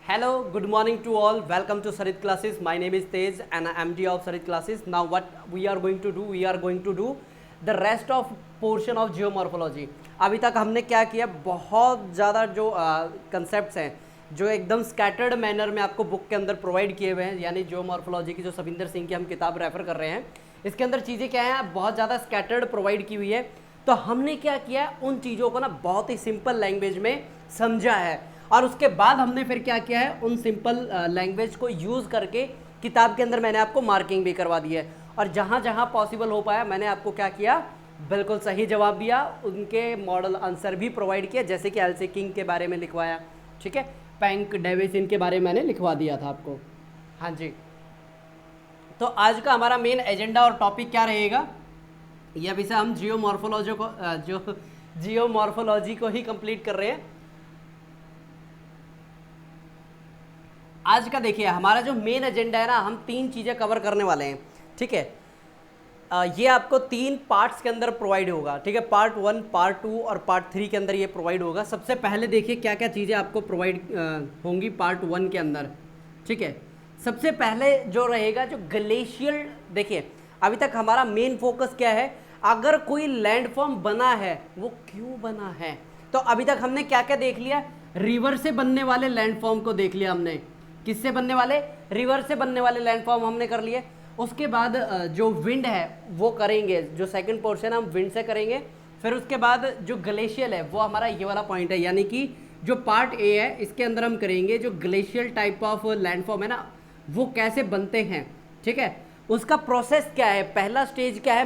Hello, good morning to all. Welcome to Sarit classes. My name is Tej and I am MD of Sarit classes. Now what we are going to do? We are going to do the rest of portion of geomorphology. अभी तक हमने क्या किया, बहुत ज़्यादा जो concepts हैं जो एकदम स्कैटर्ड मैनर में आपको बुक के अंदर प्रोवाइड किए हुए हैं, यानी जियोमॉर्फोलॉजी की जो सविंदर सिंह की हम किताब रेफर कर रहे हैं, इसके अंदर चीज़ें क्या हैं, बहुत ज़्यादा स्कैटर्ड प्रोवाइड की हुई है। तो हमने क्या किया, उन चीज़ों को ना बहुत ही सिंपल लैंग्वेज में समझा है और उसके बाद हमने फिर क्या किया है, उन सिंपल लैंग्वेज को यूज़ करके किताब के अंदर मैंने आपको मार्किंग भी करवा दी है और जहाँ जहाँ पॉसिबल हो पाया मैंने आपको क्या किया, बिल्कुल सही जवाब दिया, उनके मॉडल आंसर भी प्रोवाइड किया, जैसे कि एल्से किंग के बारे में लिखवाया, ठीक है, पैंक डेविस इनके बारे में मैंने लिखवा दिया था आपको। हाँ जी, तो आज का हमारा मेन एजेंडा और टॉपिक क्या रहेगा, ये अभी से हम जियोमॉर्फोलॉजी को ही कंप्लीट कर रहे हैं। आज का देखिए हमारा जो मेन एजेंडा है ना, हम तीन चीज़ें कवर करने वाले हैं, ठीक है। ये आपको तीन पार्ट्स के अंदर प्रोवाइड होगा, ठीक है, पार्ट 1, पार्ट 2 और पार्ट 3 के अंदर ये प्रोवाइड होगा। सबसे पहले देखिए क्या क्या चीज़ें आपको प्रोवाइड होंगी पार्ट 1 के अंदर, ठीक है। सबसे पहले जो रहेगा जो ग्लेशियल, देखिए अभी तक हमारा मेन फोकस क्या है, अगर कोई लैंडफॉर्म बना है वो क्यों बना है। तो अभी तक हमने क्या क्या देख लिया, रिवर से बनने वाले लैंडफॉर्म को देख लिया हमने, किससे बनने वाले, रिवर से बनने वाले लैंडफॉर्म हमने कर लिए। उसके बाद जो विंड है वो करेंगे, जो सेकंड पोर्शन हम विंड से करेंगे। फिर उसके बाद जो ग्लेशियल है वो हमारा ये वाला पॉइंट है, यानी कि जो पार्ट ए है इसके अंदर हम करेंगे जो ग्लेशियल टाइप ऑफ लैंडफॉर्म है ना, वो कैसे बनते हैं, ठीक है, उसका प्रोसेस क्या है, पहला स्टेज क्या है,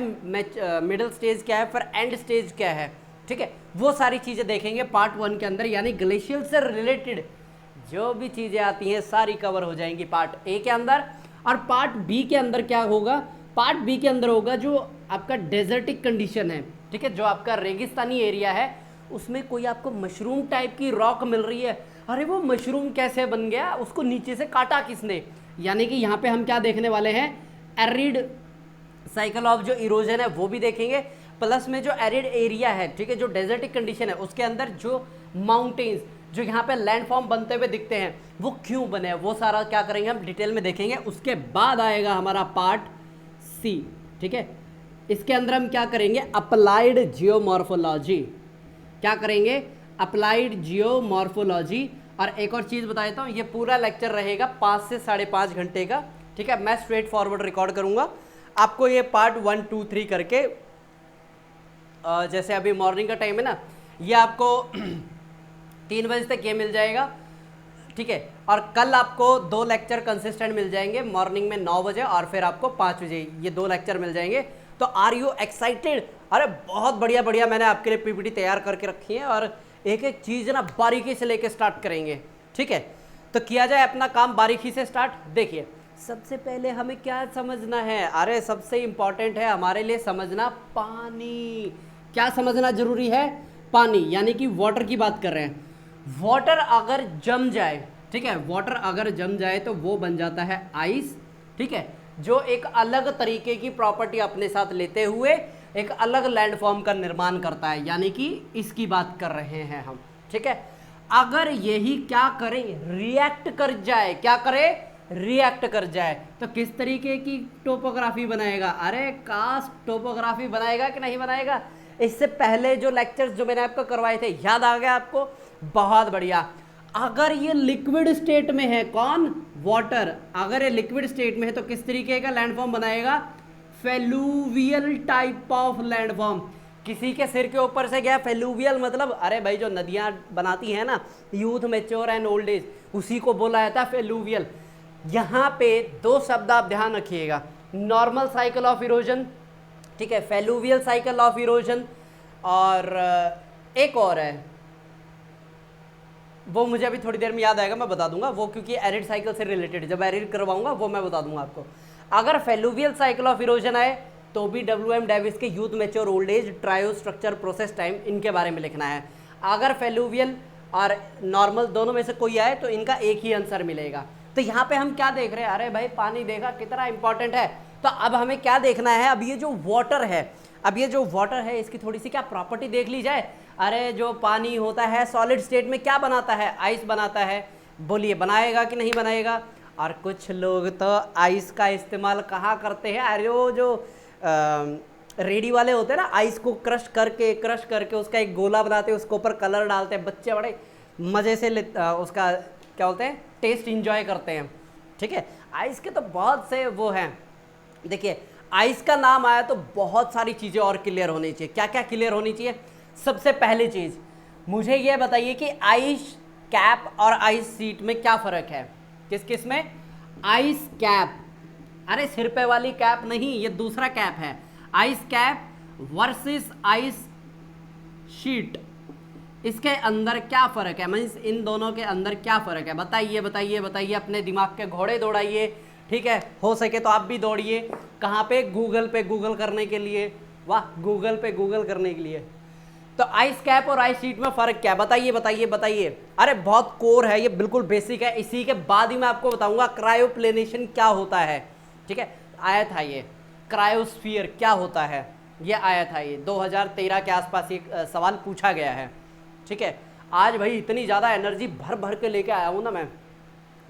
मिडिल स्टेज क्या है, फिर एंड स्टेज क्या है, ठीक है, वो सारी चीज़ें देखेंगे पार्ट 1 के अंदर। यानी ग्लेशियल से रिलेटेड जो भी चीज़ें आती हैं सारी कवर हो जाएंगी पार्ट ए के अंदर। और पार्ट बी के अंदर क्या होगा, पार्ट बी के अंदर होगा जो आपका डेजर्टिक कंडीशन है, ठीक है, जो आपका रेगिस्तानी एरिया है, उसमें कोई आपको मशरूम टाइप की रॉक मिल रही है, अरे वो मशरूम कैसे बन गया, उसको नीचे से काटा किसने। यानी कि यहाँ पे हम क्या देखने वाले हैं, एरिड साइकिल ऑफ जो इरोजन है वो भी देखेंगे, प्लस में जो एरिड एरिया है, ठीक है, जो डेजर्टिक कंडीशन है उसके अंदर जो माउंटेन्स जो यहाँ पे लैंडफॉर्म बनते हुए दिखते हैं वो क्यों बने, वो सारा क्या करेंगे हम डिटेल में देखेंगे। उसके बाद आएगा हमारा पार्ट सी, ठीक है, इसके अंदर हम क्या करेंगे, अप्लाइड जियोमॉर्फोलॉजी, क्या करेंगे, अप्लाइड जियोमॉर्फोलॉजी। और एक और चीज़ बता देता हूँ, ये पूरा लेक्चर रहेगा 5 से 5.5 घंटे का, ठीक है, मैं स्ट्रेट फॉरवर्ड रिकॉर्ड करूँगा आपको, ये पार्ट 1, 2, 3 करके, जैसे अभी मॉर्निंग का टाइम है ना, ये आपको 3 बजे तक ये मिल जाएगा, ठीक है, और कल आपको 2 लेक्चर कंसिस्टेंट मिल जाएंगे, मॉर्निंग में 9 बजे और फिर आपको 5 बजे, ये 2 लेक्चर मिल जाएंगे। तो आर यू एक्साइटेड? अरे बहुत बढ़िया बढ़िया, मैंने आपके लिए पीपीटी तैयार करके रखी है और एक एक चीज़ ना बारीकी से लेके स्टार्ट करेंगे, ठीक है। तो किया जाए अपना काम बारीकी से स्टार्ट। देखिए सबसे पहले हमें क्या समझना है, अरे सबसे इंपॉर्टेंट है हमारे लिए समझना पानी। क्या समझना जरूरी है, पानी, यानी कि वाटर की बात कर रहे हैं। वाटर अगर जम जाए, ठीक है, वाटर अगर जम जाए तो वो बन जाता है आइस, ठीक है, जो एक अलग तरीके की प्रॉपर्टी अपने साथ लेते हुए एक अलग लैंडफॉर्म का निर्माण करता है, यानी कि इसकी बात कर रहे हैं हम, ठीक है। अगर यही क्या करें, रिएक्ट कर जाए, क्या करे, रिएक्ट कर जाए, तो किस तरीके की टोपोग्राफी बनाएगा, अरे कास्ट टोपोग्राफी बनाएगा कि नहीं बनाएगा। इससे पहले जो लेक्चर्स जो मैंने आपको करवाए थे याद आ गया आपको, बहुत बढ़िया। अगर ये लिक्विड स्टेट में है, कौन, वाटर, अगर ये लिक्विड स्टेट में है तो किस तरीके का लैंडफॉर्म बनाएगा, फेलुवियल टाइप ऑफ लैंडफॉर्म। किसी के सिर के ऊपर से गया, फेलुवियल मतलब अरे भाई जो नदियां बनाती हैं ना, youth, mature and old age, उसी को बोला जाता है फेलुवियल। यहाँ पे 2 शब्द आप ध्यान रखिएगा, नॉर्मल साइकिल ऑफ इरोजन, ठीक है, फेलुवियल साइकिल ऑफ इरोजन, और एक और है वो मुझे अभी थोड़ी देर में याद आएगा, मैं बता दूंगा वो, क्योंकि एरिड साइकिल से रिलेटेड, जब एरिड करवाऊंगा वो मैं बता दूंगा आपको। अगर फेलुवियल साइकिल ऑफ इरोजन आए तो भी WM डेविस के youth, mature, old age, trio structure, process time, इनके बारे में लिखना है। अगर फेलुवियल और नॉर्मल दोनों में से कोई आए तो इनका एक ही आंसर मिलेगा। तो यहाँ पे हम क्या देख रहे हैं, अरे भाई पानी देखा कितना इंपॉर्टेंट है। तो अब हमें क्या देखना है, अब ये जो वाटर है, अब ये जो वाटर है इसकी थोड़ी सी क्या प्रॉपर्टी देख ली जाए। अरे जो पानी होता है सॉलिड स्टेट में क्या बनाता है, आइस बनाता है, बोलिए बनाएगा कि नहीं बनाएगा। और कुछ लोग तो आइस का इस्तेमाल कहाँ करते हैं, अरे वो जो रेडी वाले होते हैं ना, आइस को क्रश करके उसका एक गोला बनाते हैं, उसके ऊपर कलर डालते हैं, बच्चे बड़े मज़े से उसका क्या बोलते हैं टेस्ट इंजॉय करते हैं। ठीक है, आइस के तो बहुत से वो हैं। देखिए आइस का नाम आया तो बहुत सारी चीज़ें और क्लियर होनी चाहिए। क्या क्या क्लियर होनी चाहिए? सबसे पहली चीज़ मुझे ये बताइए कि आइस कैप और आइस सीट में क्या फ़र्क है? किस किस में? आइस कैप, अरे सिर पे वाली कैप नहीं, ये दूसरा कैप है। Ice cap versus ice sheet, इसके अंदर क्या फ़र्क है? मीन्स इन दोनों के अंदर क्या फ़र्क है? बताइए बताइए बताइए, अपने दिमाग के घोड़े दौड़ाइए। ठीक है, हो सके तो आप भी दौड़िए। कहाँ पे? गूगल पे गूगल करने के लिए। वाह, गूगल पे गूगल करने के लिए। तो आइस कैप और आइस शीट में फ़र्क क्या है? बताइए बताइए बताइए। अरे बहुत कोर है ये, बिल्कुल बेसिक है। इसी के बाद ही मैं आपको बताऊंगा क्रायोप्लेनेशन क्या होता है। ठीक है, आया था ये क्रायोस्फीयर क्या होता है, ये आया था ये 2013 के आसपास एक सवाल पूछा गया है। ठीक है, आज भाई इतनी ज़्यादा एनर्जी भर भर के लेके आया हूँ ना मैं,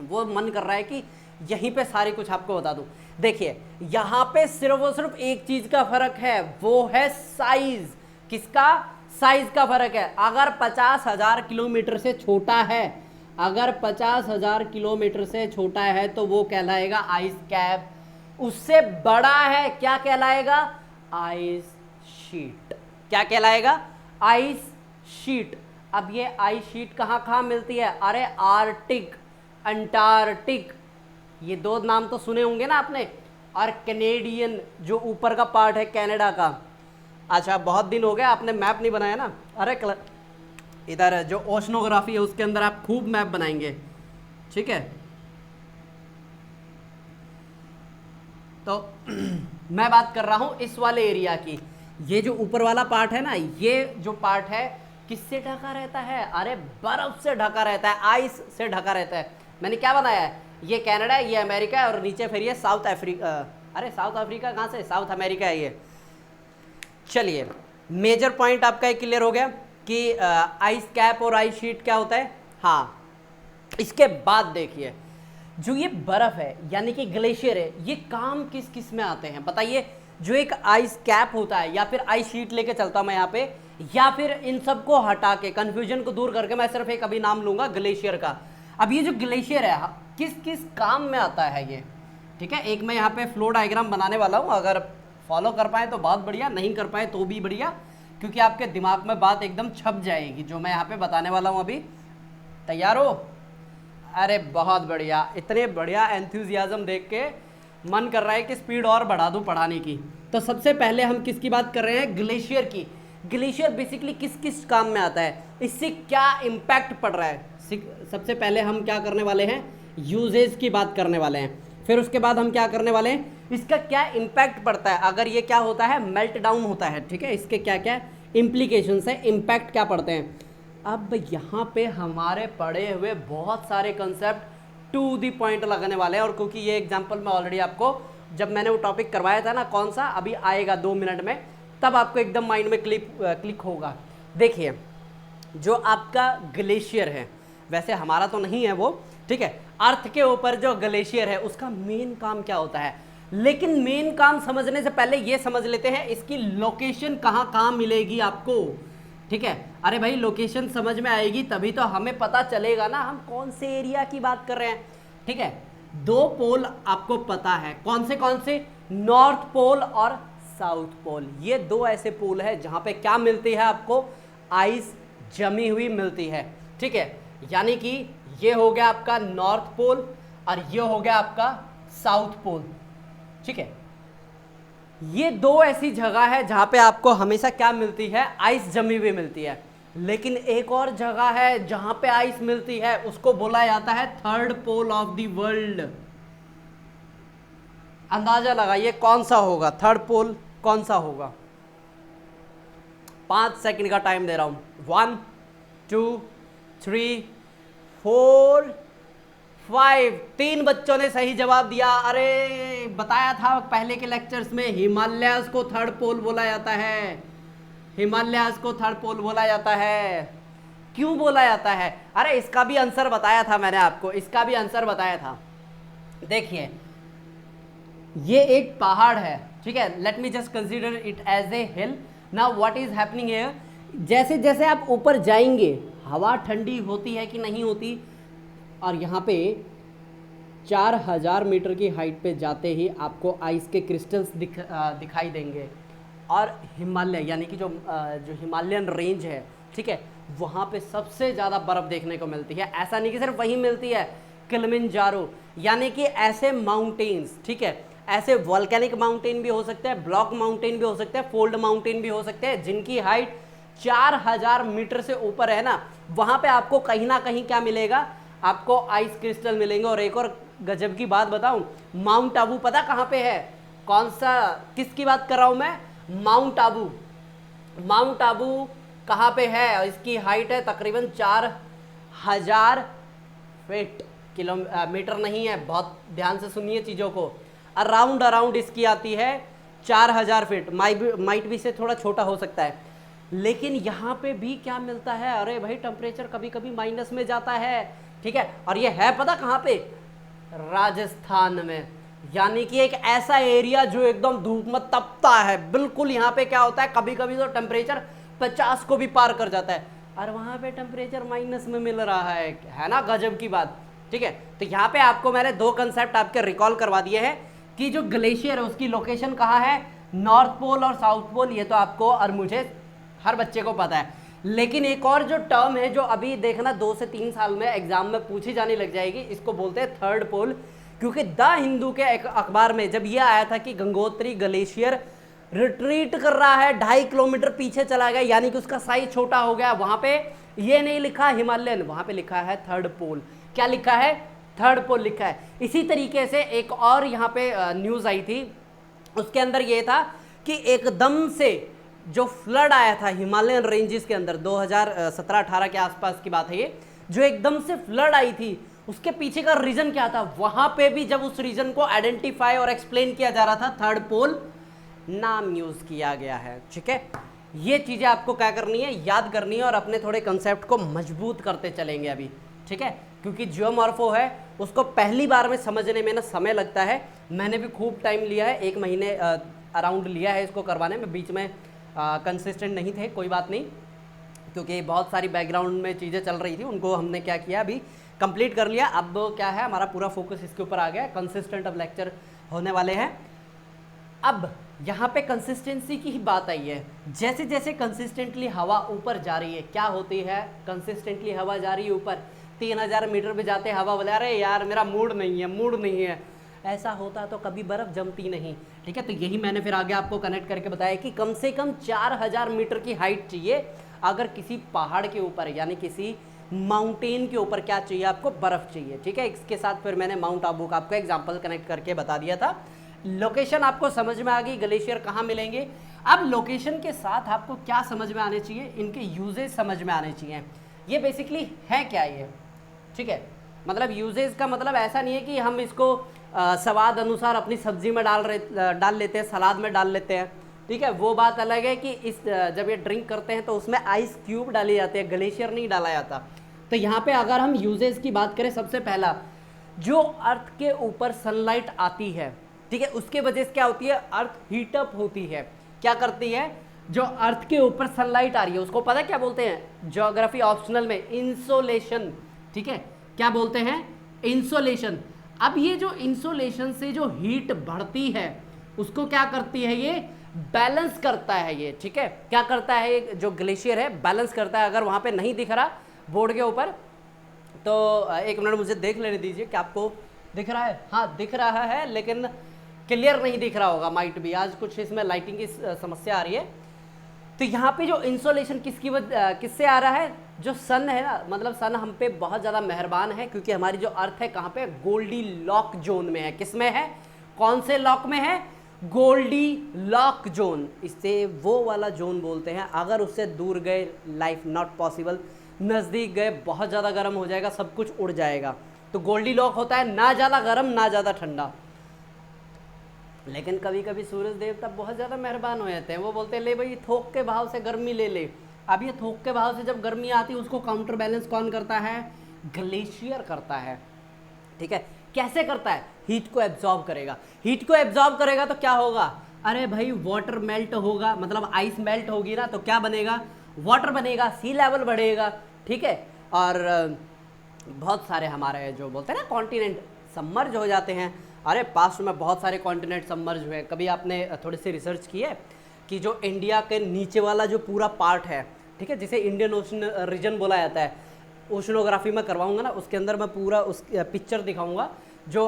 वो मन कर रहा है कि यहीं पे सारी कुछ आपको बता दूँ। देखिए यहाँ पे सिर्फ और सिर्फ एक चीज़ का फ़र्क है, वो है साइज़। किसका? साइज़ का फ़र्क है। अगर 50,000 किलोमीटर से छोटा है, अगर 50,000 किलोमीटर से छोटा है तो वो कहलाएगा आइस कैप। उससे बड़ा है क्या कहलाएगा? Ice sheet. क्या कहलाएगा? Ice sheet. अब ये आइस शीट कहाँ कहाँ मिलती है? अरे आर्टिक, अंटार्कटिक, ये दो नाम तो सुने होंगे ना आपने। और कैनेडियन, जो ऊपर का पार्ट है कनाडा का। अच्छा बहुत दिन हो गए आपने मैप नहीं बनाया ना। अरे इधर जो ओशनोग्राफी है उसके अंदर आप खूब मैप बनाएंगे। ठीक है, तो मैं बात कर रहा हूं इस वाले एरिया की। ये जो ऊपर वाला पार्ट है ना, ये जो पार्ट है किससे ढका रहता है? अरे बर्फ से ढका रहता है, आइस से ढका रहता है। मैंने क्या बनाया है? ये कनाडा है, ये अमेरिका है, और नीचे फिर ये साउथ अफ्रीका। अरे साउथ अफ्रीका कहाँ से? साउथ अमेरिका है ये। चलिए, मेजर पॉइंट आपका एक क्लियर हो गया कि आइस कैप और आइस शीट क्या होता है। हाँ, इसके बाद देखिए जो ये बर्फ है यानी कि ग्लेशियर है, ये काम किस किस में आते हैं बताइए। जो एक आइस कैप होता है या फिर आइस शीट लेके चलता हूं मैं यहाँ पे, या फिर इन सबको हटा के कंफ्यूजन को दूर करके मैं सिर्फ एक अभी नाम लूंगा ग्लेशियर का। अब ये जो ग्लेशियर है किस किस काम में आता है ये? ठीक है, एक मैं यहाँ पे फ्लो डायग्राम बनाने वाला हूँ, अगर फॉलो कर पाए तो बहुत बढ़िया, नहीं कर पाए तो भी बढ़िया, क्योंकि आपके दिमाग में बात एकदम छप जाएगी जो मैं यहाँ पे बताने वाला हूँ। अभी तैयार हो? अरे बहुत बढ़िया, इतने बढ़िया एंथुजियाज्म देख के मन कर रहा है कि स्पीड और बढ़ा दूँ पढ़ाने की। तो सबसे पहले हम किसकी बात कर रहे हैं? ग्लेशियर की। ग्लेशियर बेसिकली किस किस काम में आता है, इससे क्या इम्पैक्ट पड़ रहा है? सबसे पहले हम क्या करने वाले हैं? यूजेज की बात करने वाले हैं। फिर उसके बाद हम क्या करने वाले हैं? इसका क्या इम्पैक्ट पड़ता है अगर ये क्या होता है? मेल्ट डाउन होता है। ठीक है, इसके क्या क्या इम्प्लीकेशंस है, इम्पैक्ट क्या पड़ते हैं। अब यहाँ पे हमारे पढ़े हुए बहुत सारे कंसेप्ट टू दी पॉइंट लगाने वाले हैं, और क्योंकि ये एग्जाम्पल मैं ऑलरेडी आपको जब मैंने वो टॉपिक करवाया था ना, कौन सा अभी आएगा 2 मिनट में, तब आपको एकदम माइंड में क्लिक होगा। देखिए जो आपका ग्लेशियर है, वैसे हमारा तो नहीं है वो, ठीक है, अर्थ के ऊपर जो ग्लेशियर है उसका मेन काम क्या होता है। लेकिन मेन काम समझने से पहले ये समझ लेते हैं इसकी लोकेशन कहाँ कहाँ मिलेगी आपको। ठीक है, अरे भाई लोकेशन समझ में आएगी तभी तो हमें पता चलेगा ना हम कौन से एरिया की बात कर रहे हैं। ठीक है, 2 पोल आपको पता है, कौन से? नॉर्थ पोल और साउथ पोल। ये 2 ऐसे पोल है जहाँ पे क्या मिलती है आपको? आइस जमी हुई मिलती है। ठीक है, यानी कि ये हो गया आपका नॉर्थ पोल और ये हो गया आपका साउथ पोल। ठीक है, ये 2 ऐसी जगह है जहां पे आपको हमेशा क्या मिलती है? आइस जमी हुई मिलती है। लेकिन एक और जगह है जहां पे आइस मिलती है, उसको बोला जाता है third pole of the world. अंदाजा लगाइए कौन सा होगा थर्ड पोल, कौन सा होगा? 5 सेकंड का टाइम दे रहा हूं। 1 2 3 4 5। 3 बच्चों ने सही जवाब दिया। अरे बताया था पहले के लेक्चर्स में, हिमालयाज को थर्ड पोल बोला जाता है। हिमालयाज को थर्ड पोल बोला जाता है। क्यों बोला जाता है? अरे इसका भी आंसर बताया था मैंने आपको, इसका भी आंसर बताया था। देखिए ये एक पहाड़ है, ठीक है, let me just consider it as a hill. Now what is happening here, जैसे जैसे आप ऊपर जाएंगे हवा ठंडी होती है कि नहीं होती, और यहाँ पे 4000 मीटर की हाइट पे जाते ही आपको आइस के क्रिस्टल्स दिखाई देंगे। और हिमालय यानी कि जो हिमालयन रेंज है, ठीक है, वहाँ पे सबसे ज़्यादा बर्फ़ देखने को मिलती है। ऐसा नहीं कि सिर्फ वहीं मिलती है, किलिमंजारो यानी कि ऐसे माउंटेन्स, ठीक है, ऐसे वॉल्केनिक माउंटेन भी हो सकते हैं, ब्लॉक माउंटेन भी हो सकते हैं, फोल्ड माउंटेन भी हो सकते हैं, जिनकी हाइट 4000 मीटर से ऊपर है ना, वहाँ पे आपको कहीं ना कहीं क्या मिलेगा, आपको आइस क्रिस्टल मिलेंगे। और एक और गजब की बात बताऊं, माउंट आबू पता कहाँ पे है? कौन सा, किसकी बात कर रहा हूं मैं? माउंट आबू। माउंट आबू कहाँ पे है? इसकी हाइट है तकरीबन 4000 फीट, किलोमीटर नहीं है, बहुत ध्यान से सुनिए चीज़ों को। अराउंड इसकी आती है 4000 फीट, माइट भी से थोड़ा छोटा हो सकता है। लेकिन यहाँ पे भी क्या मिलता है, अरे भाई टेम्परेचर कभी कभी माइनस में जाता है, ठीक है। और ये है पता कहाँ पे? राजस्थान में। यानी कि एक ऐसा एरिया जो एकदम धूप में तपता है बिल्कुल। यहाँ पे क्या होता है, कभी कभी तो टेम्परेचर 50 को भी पार कर जाता है, और वहाँ पे टेम्परेचर माइनस में मिल रहा है ना, गजब की बात, ठीक है। तो यहाँ पे आपको मैंने दो कंसेप्ट आपके रिकॉल करवा दिए हैं कि जो ग्लेशियर है उसकी लोकेशन कहाँ है, नॉर्थ पोल और साउथ पोल, ये तो आपको और मुझे हर बच्चे को पता है। लेकिन एक और जो टर्म है जो अभी देखना 2 से 3 साल में एग्जाम में पूछी जाने लग जाएगी, इसको बोलते हैं थर्ड पोल। क्योंकि द हिंदू के एक अखबार में जब यह आया था कि गंगोत्री ग्लेशियर रिट्रीट कर रहा है, 2.5 किलोमीटर पीछे चला गया, यानी कि उसका साइज छोटा हो गया, वहां पे ये नहीं लिखा हिमालयन, वहां पे लिखा है थर्ड पोल। क्या लिखा है? थर्ड पोल लिखा है। इसी तरीके से एक और यहाँ पे न्यूज आई थी, उसके अंदर ये था कि एकदम से जो फ्लड आया था हिमालयन रेंजेस के अंदर 2017-18 के आसपास की बात है ये, जो एकदम से फ्लड आई थी, उसके पीछे का रीजन क्या था, वहां पे भी जब उस रीजन को आइडेंटिफाई और एक्सप्लेन किया जा रहा था, थर्ड पोल नाम यूज किया गया है, ठीक है। ये चीजें आपको क्या करनी है, याद करनी है, और अपने थोड़े कंसेप्ट को मजबूत करते चलेंगे अभी, ठीक है। क्योंकि जियोमॉर्फो है उसको पहली बार में समझने में ना समय लगता है। मैंने भी खूब टाइम लिया है, 1 महीने अराउंड लिया है इसको करवाने में, बीच में कंसिस्टेंट नहीं थे, कोई बात नहीं, क्योंकि बहुत सारी बैकग्राउंड में चीज़ें चल रही थी, उनको हमने क्या किया, अभी कंप्लीट कर लिया। अब क्या है, हमारा पूरा फोकस इसके ऊपर आ गया, कंसिस्टेंट अब लेक्चर होने वाले हैं। अब यहाँ पे कंसिस्टेंसी की ही बात आई है। जैसे जैसे कंसिस्टेंटली हवा ऊपर जा रही है, क्या होती है, कंसिस्टेंटली हवा जा रही है ऊपर, 3000 मीटर पे जाते हवा बोले अरे यार मेरा मूड नहीं है, ऐसा होता तो कभी बर्फ़ जमती नहीं, ठीक है। तो यही मैंने फिर आगे आपको कनेक्ट करके बताया कि कम से कम 4000 मीटर की हाइट चाहिए अगर किसी पहाड़ के ऊपर, यानी किसी माउंटेन के ऊपर क्या चाहिए, आपको बर्फ़ चाहिए, ठीक है। इसके साथ फिर मैंने माउंट आबू का आपको एग्जाम्पल कनेक्ट करके बता दिया था। लोकेशन आपको समझ में आ गई, ग्लेशियर कहाँ मिलेंगे। अब लोकेशन के साथ आपको क्या समझ में आने चाहिए, इनके यूजेज समझ में आने चाहिए। ये बेसिकली है क्या ये, ठीक है। मतलब यूजेज का मतलब ऐसा नहीं है कि हम इसको स्वाद अनुसार अपनी सब्जी में डाल लेते हैं, सलाद में डाल लेते हैं, ठीक है। वो बात अलग है कि इस जब ये ड्रिंक करते हैं तो उसमें आइस क्यूब डाले जाते हैं, ग्लेशियर नहीं डाला जाता। तो यहाँ पे अगर हम यूजेज की बात करें, सबसे पहला जो अर्थ के ऊपर सनलाइट आती है, ठीक है, उसके वजह से क्या होती है, अर्थ हीटअप होती है। क्या करती है, जो अर्थ के ऊपर सनलाइट आ रही है उसको पता क्या बोलते हैं, ज्योग्राफी ऑप्शनल में इंसोलेशन, ठीक है। क्या बोलते हैं, इंसोलेशन। अब ये जो इंसोलेशन से जो हीट बढ़ती है उसको क्या करती है, ये बैलेंस करता है ये, ठीक है। क्या करता है, ये जो ग्लेशियर है बैलेंस करता है। अगर वहां पे नहीं दिख रहा बोर्ड के ऊपर तो 1 मिनट मुझे देख लेने दीजिए कि आपको दिख रहा है। हाँ दिख रहा है, लेकिन क्लियर नहीं दिख रहा होगा, माइट भी आज कुछ इसमें लाइटिंग की समस्या आ रही है। तो यहाँ पे जो इंसोलेशन किससे आ रहा है, जो सन है ना, मतलब सन हम पे बहुत ज़्यादा मेहरबान है, क्योंकि हमारी जो अर्थ है कहाँ पे, गोल्डी लॉक जोन में है। किस में है, कौन से लॉक में है, गोल्डी लॉक जोन। इससे वो वाला जोन बोलते हैं, अगर उससे दूर गए लाइफ नॉट पॉसिबल, नज़दीक गए बहुत ज़्यादा गर्म हो जाएगा, सब कुछ उड़ जाएगा। तो गोल्डी लॉक होता है ना ज़्यादा गर्म ना ज़्यादा ठंडा। लेकिन कभी कभी सूरज देवता बहुत ज़्यादा मेहरबान हो जाते हैं, वो बोलते हैं ले भाई थोक के भाव से गर्मी ले ले, अब ये थोक के भाव से जब गर्मी आती है उसको काउंटर बैलेंस कौन करता है? ग्लेशियर करता है। ठीक है, कैसे करता है? हीट को एब्जॉर्ब करेगा। हीट को एब्जॉर्ब करेगा तो क्या होगा? अरे भाई वाटर मेल्ट होगा, मतलब आइस मेल्ट होगी ना, तो क्या बनेगा? वाटर बनेगा, सी लेवल बढ़ेगा। ठीक है, और बहुत सारे हमारे जो बोलते हैं ना कॉन्टिनेंट सबमर्ज हो जाते हैं। अरे पास्ट में बहुत सारे कॉन्टिनेंट सबमर्ज हुए। कभी आपने थोड़ी सी रिसर्च की है कि जो इंडिया के नीचे वाला जो पूरा पार्ट है, ठीक है, जिसे इंडियन ओशन रीजन बोला जाता है, ओशनोग्राफी में करवाऊंगा ना, उसके अंदर मैं पूरा उस पिक्चर दिखाऊंगा जो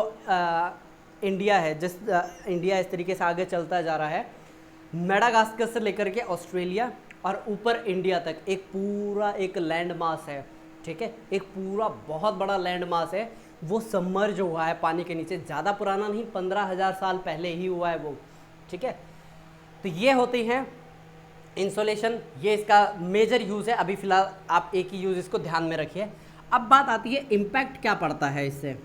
इंडिया है, जिस इंडिया इस तरीके से आगे चलता जा रहा है, मेडागास्कर से लेकर के ऑस्ट्रेलिया और ऊपर इंडिया तक एक पूरा एक लैंड मास है। ठीक है, एक पूरा बहुत बड़ा लैंड मास है, वो सबमर्ज हुआ है पानी के नीचे। ज़्यादा पुराना नहीं, 15,000 साल पहले ही हुआ है वो। ठीक है, तो ये होती हैं इंसोलेशन, ये इसका मेजर यूज़ है। अभी फ़िलहाल आप एक ही यूज़ इसको ध्यान में रखिए। अब बात आती है इम्पैक्ट क्या पड़ता है इससे।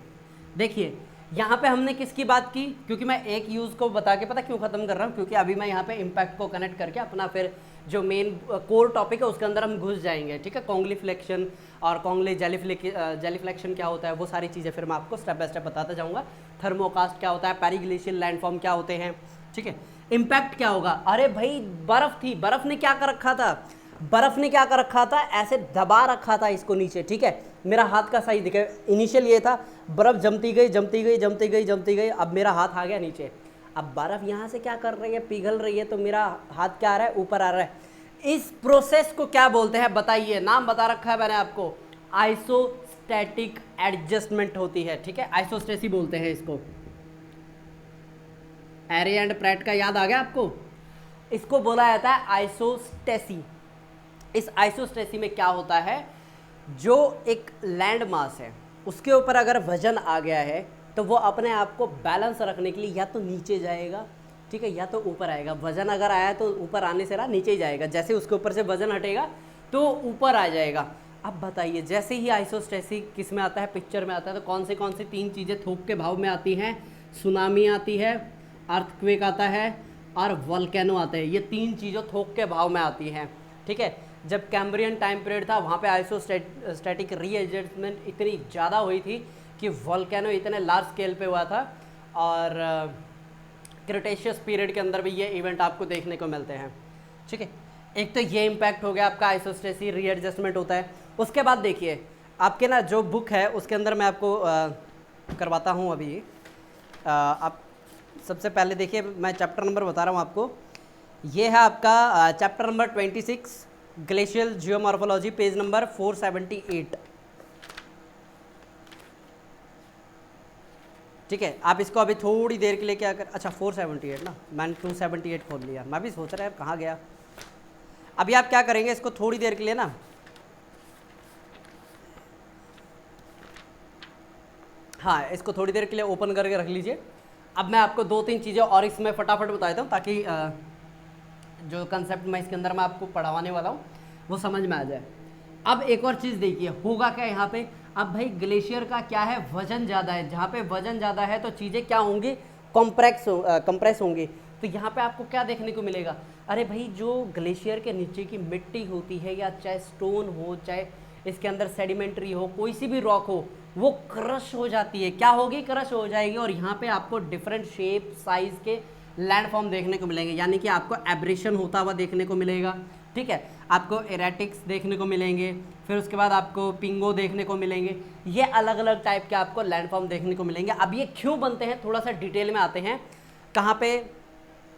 देखिए यहाँ पे हमने किसकी बात की, क्योंकि मैं एक यूज़ को बता के पता क्यों ख़त्म कर रहा हूँ, क्योंकि अभी मैं यहाँ पे इम्पैक्ट को कनेक्ट करके अपना फिर जो मेन कोर टॉपिक है उसके अंदर हम घुस जाएंगे। ठीक है, कॉन्ग्लिफ्लेक्शन और कॉन्ग्ले जेलीफ्लेक्शन क्या होता है, वो सारी चीज़ें फिर मैं आपको स्टेप बाय स्टेप बताता जाऊँगा। थर्मोकास्ट क्या होता है, पेरीग्लेशियल लैंडफॉर्म क्या होते हैं। ठीक है, इम्पैक्ट क्या होगा? अरे भाई बर्फ़ थी, बर्फ़ ने क्या कर रखा था? बर्फ़ ने क्या कर रखा था? ऐसे दबा रखा था इसको नीचे। ठीक है, मेरा हाथ का साइज दिखे, इनिशियल ये था, बर्फ़ जमती गई जमती गई जमती गई जमती गई, अब मेरा हाथ आ गया नीचे। अब बर्फ़ यहाँ से क्या कर रही है? पिघल रही है, तो मेरा हाथ क्या आ रहा है? ऊपर आ रहा है। इस प्रोसेस को क्या बोलते हैं बताइए? नाम बता रखा है मैंने आपको, आइसोस्टैटिक एडजस्टमेंट होती है। ठीक है, आइसोस्टेसी बोलते हैं इसको। एरे एंड प्रैट का याद आ गया आपको? इसको बोला जाता है आइसोस्टेसी। इस आइसोस्टेसी में क्या होता है, जो एक लैंड मास है उसके ऊपर अगर वजन आ गया है तो वो अपने आप को बैलेंस रखने के लिए या तो नीचे जाएगा, ठीक है, या तो ऊपर आएगा। वजन अगर आया तो ऊपर आने से रहा नीचे ही जाएगा, जैसे उसके ऊपर से वजन हटेगा तो ऊपर आ जाएगा। अब बताइए, जैसे ही आइसोस्टेसी किस में आता है, पिक्चर में आता है, तो कौन सी तीन चीज़ें थोक के भाव में आती हैं? सुनामी आती है, अर्थक्वेक आता है और वोल्केनो आता है। ये तीन चीज़ें थोक के भाव में आती हैं। ठीक है, जब कैम्ब्रियन टाइम पीरियड था वहाँ पे आइसोस्टैटिक रीएडजस्टमेंट इतनी ज़्यादा हुई थी कि वोल्केनो इतने लार्ज स्केल पे हुआ था, और क्रिटेशियस पीरियड के अंदर भी ये इवेंट आपको देखने को मिलते हैं। ठीक है, एक तो ये इम्पैक्ट हो गया आपका, आइसोस्टेसी रीएडजस्टमेंट होता है। उसके बाद देखिए आपके ना जो बुक है उसके अंदर मैं आपको करवाता हूँ अभी। आप सबसे पहले देखिए, मैं चैप्टर नंबर बता रहा हूँ आपको। ये है आपका chapter number 26 glacial geomorphology, page number 478। ठीक है, आप इसको अभी थोड़ी देर के लिए क्या कर, अच्छा 478 ना, मैंने 278 खोल लिया, मैं भी सोच रहा है कहाँ गया। अभी आप क्या करेंगे, इसको थोड़ी देर के लिए ना, हाँ इसको थोड़ी देर के लिए ओपन करके रख लीजिए। अब मैं आपको दो तीन चीज़ें और इसमें फटाफट बता देता हूँ, ताकि जो कंसेप्ट मैं इसके अंदर मैं आपको पढ़ाने वाला हूँ वो समझ में आ जाए। अब एक और चीज़ देखिए, होगा क्या यहाँ पे, अब भाई ग्लेशियर का क्या है, वजन ज़्यादा है। जहाँ पे वजन ज़्यादा है तो चीज़ें क्या होंगी, कंप्रेस होंगी। तो यहाँ पे आपको क्या देखने को मिलेगा, अरे भाई जो ग्लेशियर के नीचे की मिट्टी होती है, या चाहे स्टोन हो, चाहे इसके अंदर सेडिमेंट्री हो, कोई सी भी रॉक हो, वो क्रश हो जाती है। क्या होगी, क्रश हो जाएगी। और यहाँ पे आपको डिफरेंट शेप साइज़ के लैंडफॉर्म देखने को मिलेंगे, यानी कि आपको एब्रेशन होता हुआ देखने को मिलेगा। ठीक है, आपको एरेटिक्स देखने को मिलेंगे, फिर उसके बाद आपको पिंगो देखने को मिलेंगे। ये अलग अलग टाइप के आपको लैंडफॉर्म देखने को मिलेंगे। अब ये क्यों बनते हैं, थोड़ा सा डिटेल में आते हैं। कहाँ पे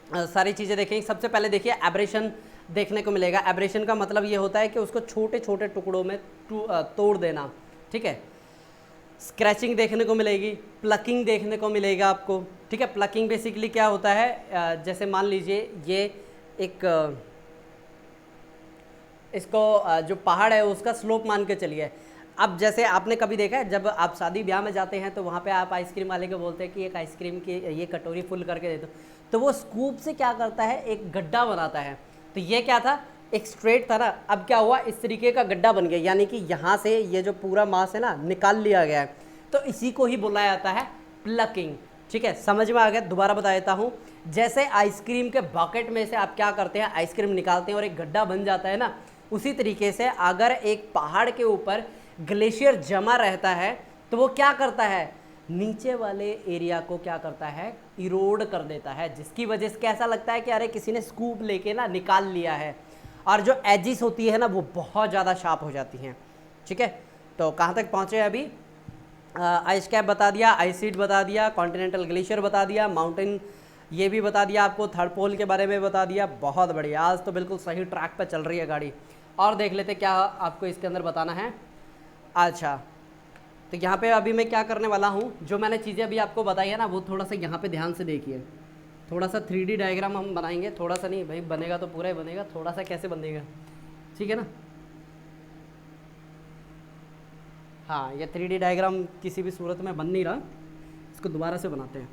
सारी चीज़ें देखेंगे। सबसे पहले देखिए एब्रेशन देखने को मिलेगा। एब्रेशन का मतलब ये होता है कि उसको छोटे छोटे टुकड़ों में तोड़ देना। ठीक है, स्क्रैचिंग देखने को मिलेगी, प्लकिंग देखने को मिलेगा आपको। ठीक है, प्लकिंग बेसिकली क्या होता है, जैसे मान लीजिए ये एक इसको जो पहाड़ है उसका स्लोप मान के चलिए। अब जैसे आपने कभी देखा है, जब आप शादी ब्याह में जाते हैं तो वहाँ पे आप आइसक्रीम वाले को बोलते हैं कि एक आइसक्रीम की ये कटोरी फुल करके दे दो, तो वो स्कूप से क्या करता है, एक गड्ढा बनाता है। तो ये क्या था, एक स्ट्रेट था ना, अब क्या हुआ, इस तरीके का गड्ढा बन गया, यानी कि यहाँ से ये जो पूरा मास है ना निकाल लिया गया है। तो इसी को ही बोला जाता है प्लकिंग। ठीक है, समझ में आ गया? दोबारा बता देता हूँ। जैसे आइसक्रीम के बकेट में से आप क्या करते हैं, आइसक्रीम निकालते हैं और एक गड्ढा बन जाता है ना, उसी तरीके से अगर एक पहाड़ के ऊपर ग्लेशियर जमा रहता है तो वो क्या करता है, नीचे वाले एरिया को क्या करता है, इरोड कर देता है, जिसकी वजह से कैसा लगता है कि अरे किसी ने स्कूप लेके ना निकाल लिया है, और जो एजिस होती है ना वो बहुत ज़्यादा शार्प हो जाती हैं। ठीक है, तो कहाँ तक पहुँचे अभी, आइस कैप बता दिया, आइस शीट बता दिया, कॉन्टिनेंटल ग्लेशियर बता दिया, माउंटेन ये भी बता दिया आपको, थर्ड पोल के बारे में बता दिया। बहुत बढ़िया, आज तो बिल्कुल सही ट्रैक पर चल रही है गाड़ी। और देख लेते क्या आपको इसके अंदर बताना है। अच्छा, तो यहाँ पे अभी मैं क्या करने वाला हूँ, जो मैंने चीज़ें अभी आपको बताई है ना वो थोड़ा सा यहाँ पे ध्यान से देखिए। थोड़ा सा 3D डायग्राम हम बनाएंगे, थोड़ा सा नहीं भाई, बनेगा तो पूरा ही बनेगा, थोड़ा सा कैसे बनेगा, ठीक है ना। हाँ, ये 3D डायग्राम किसी भी सूरत में बन नहीं रहा, इसको दोबारा से बनाते हैं।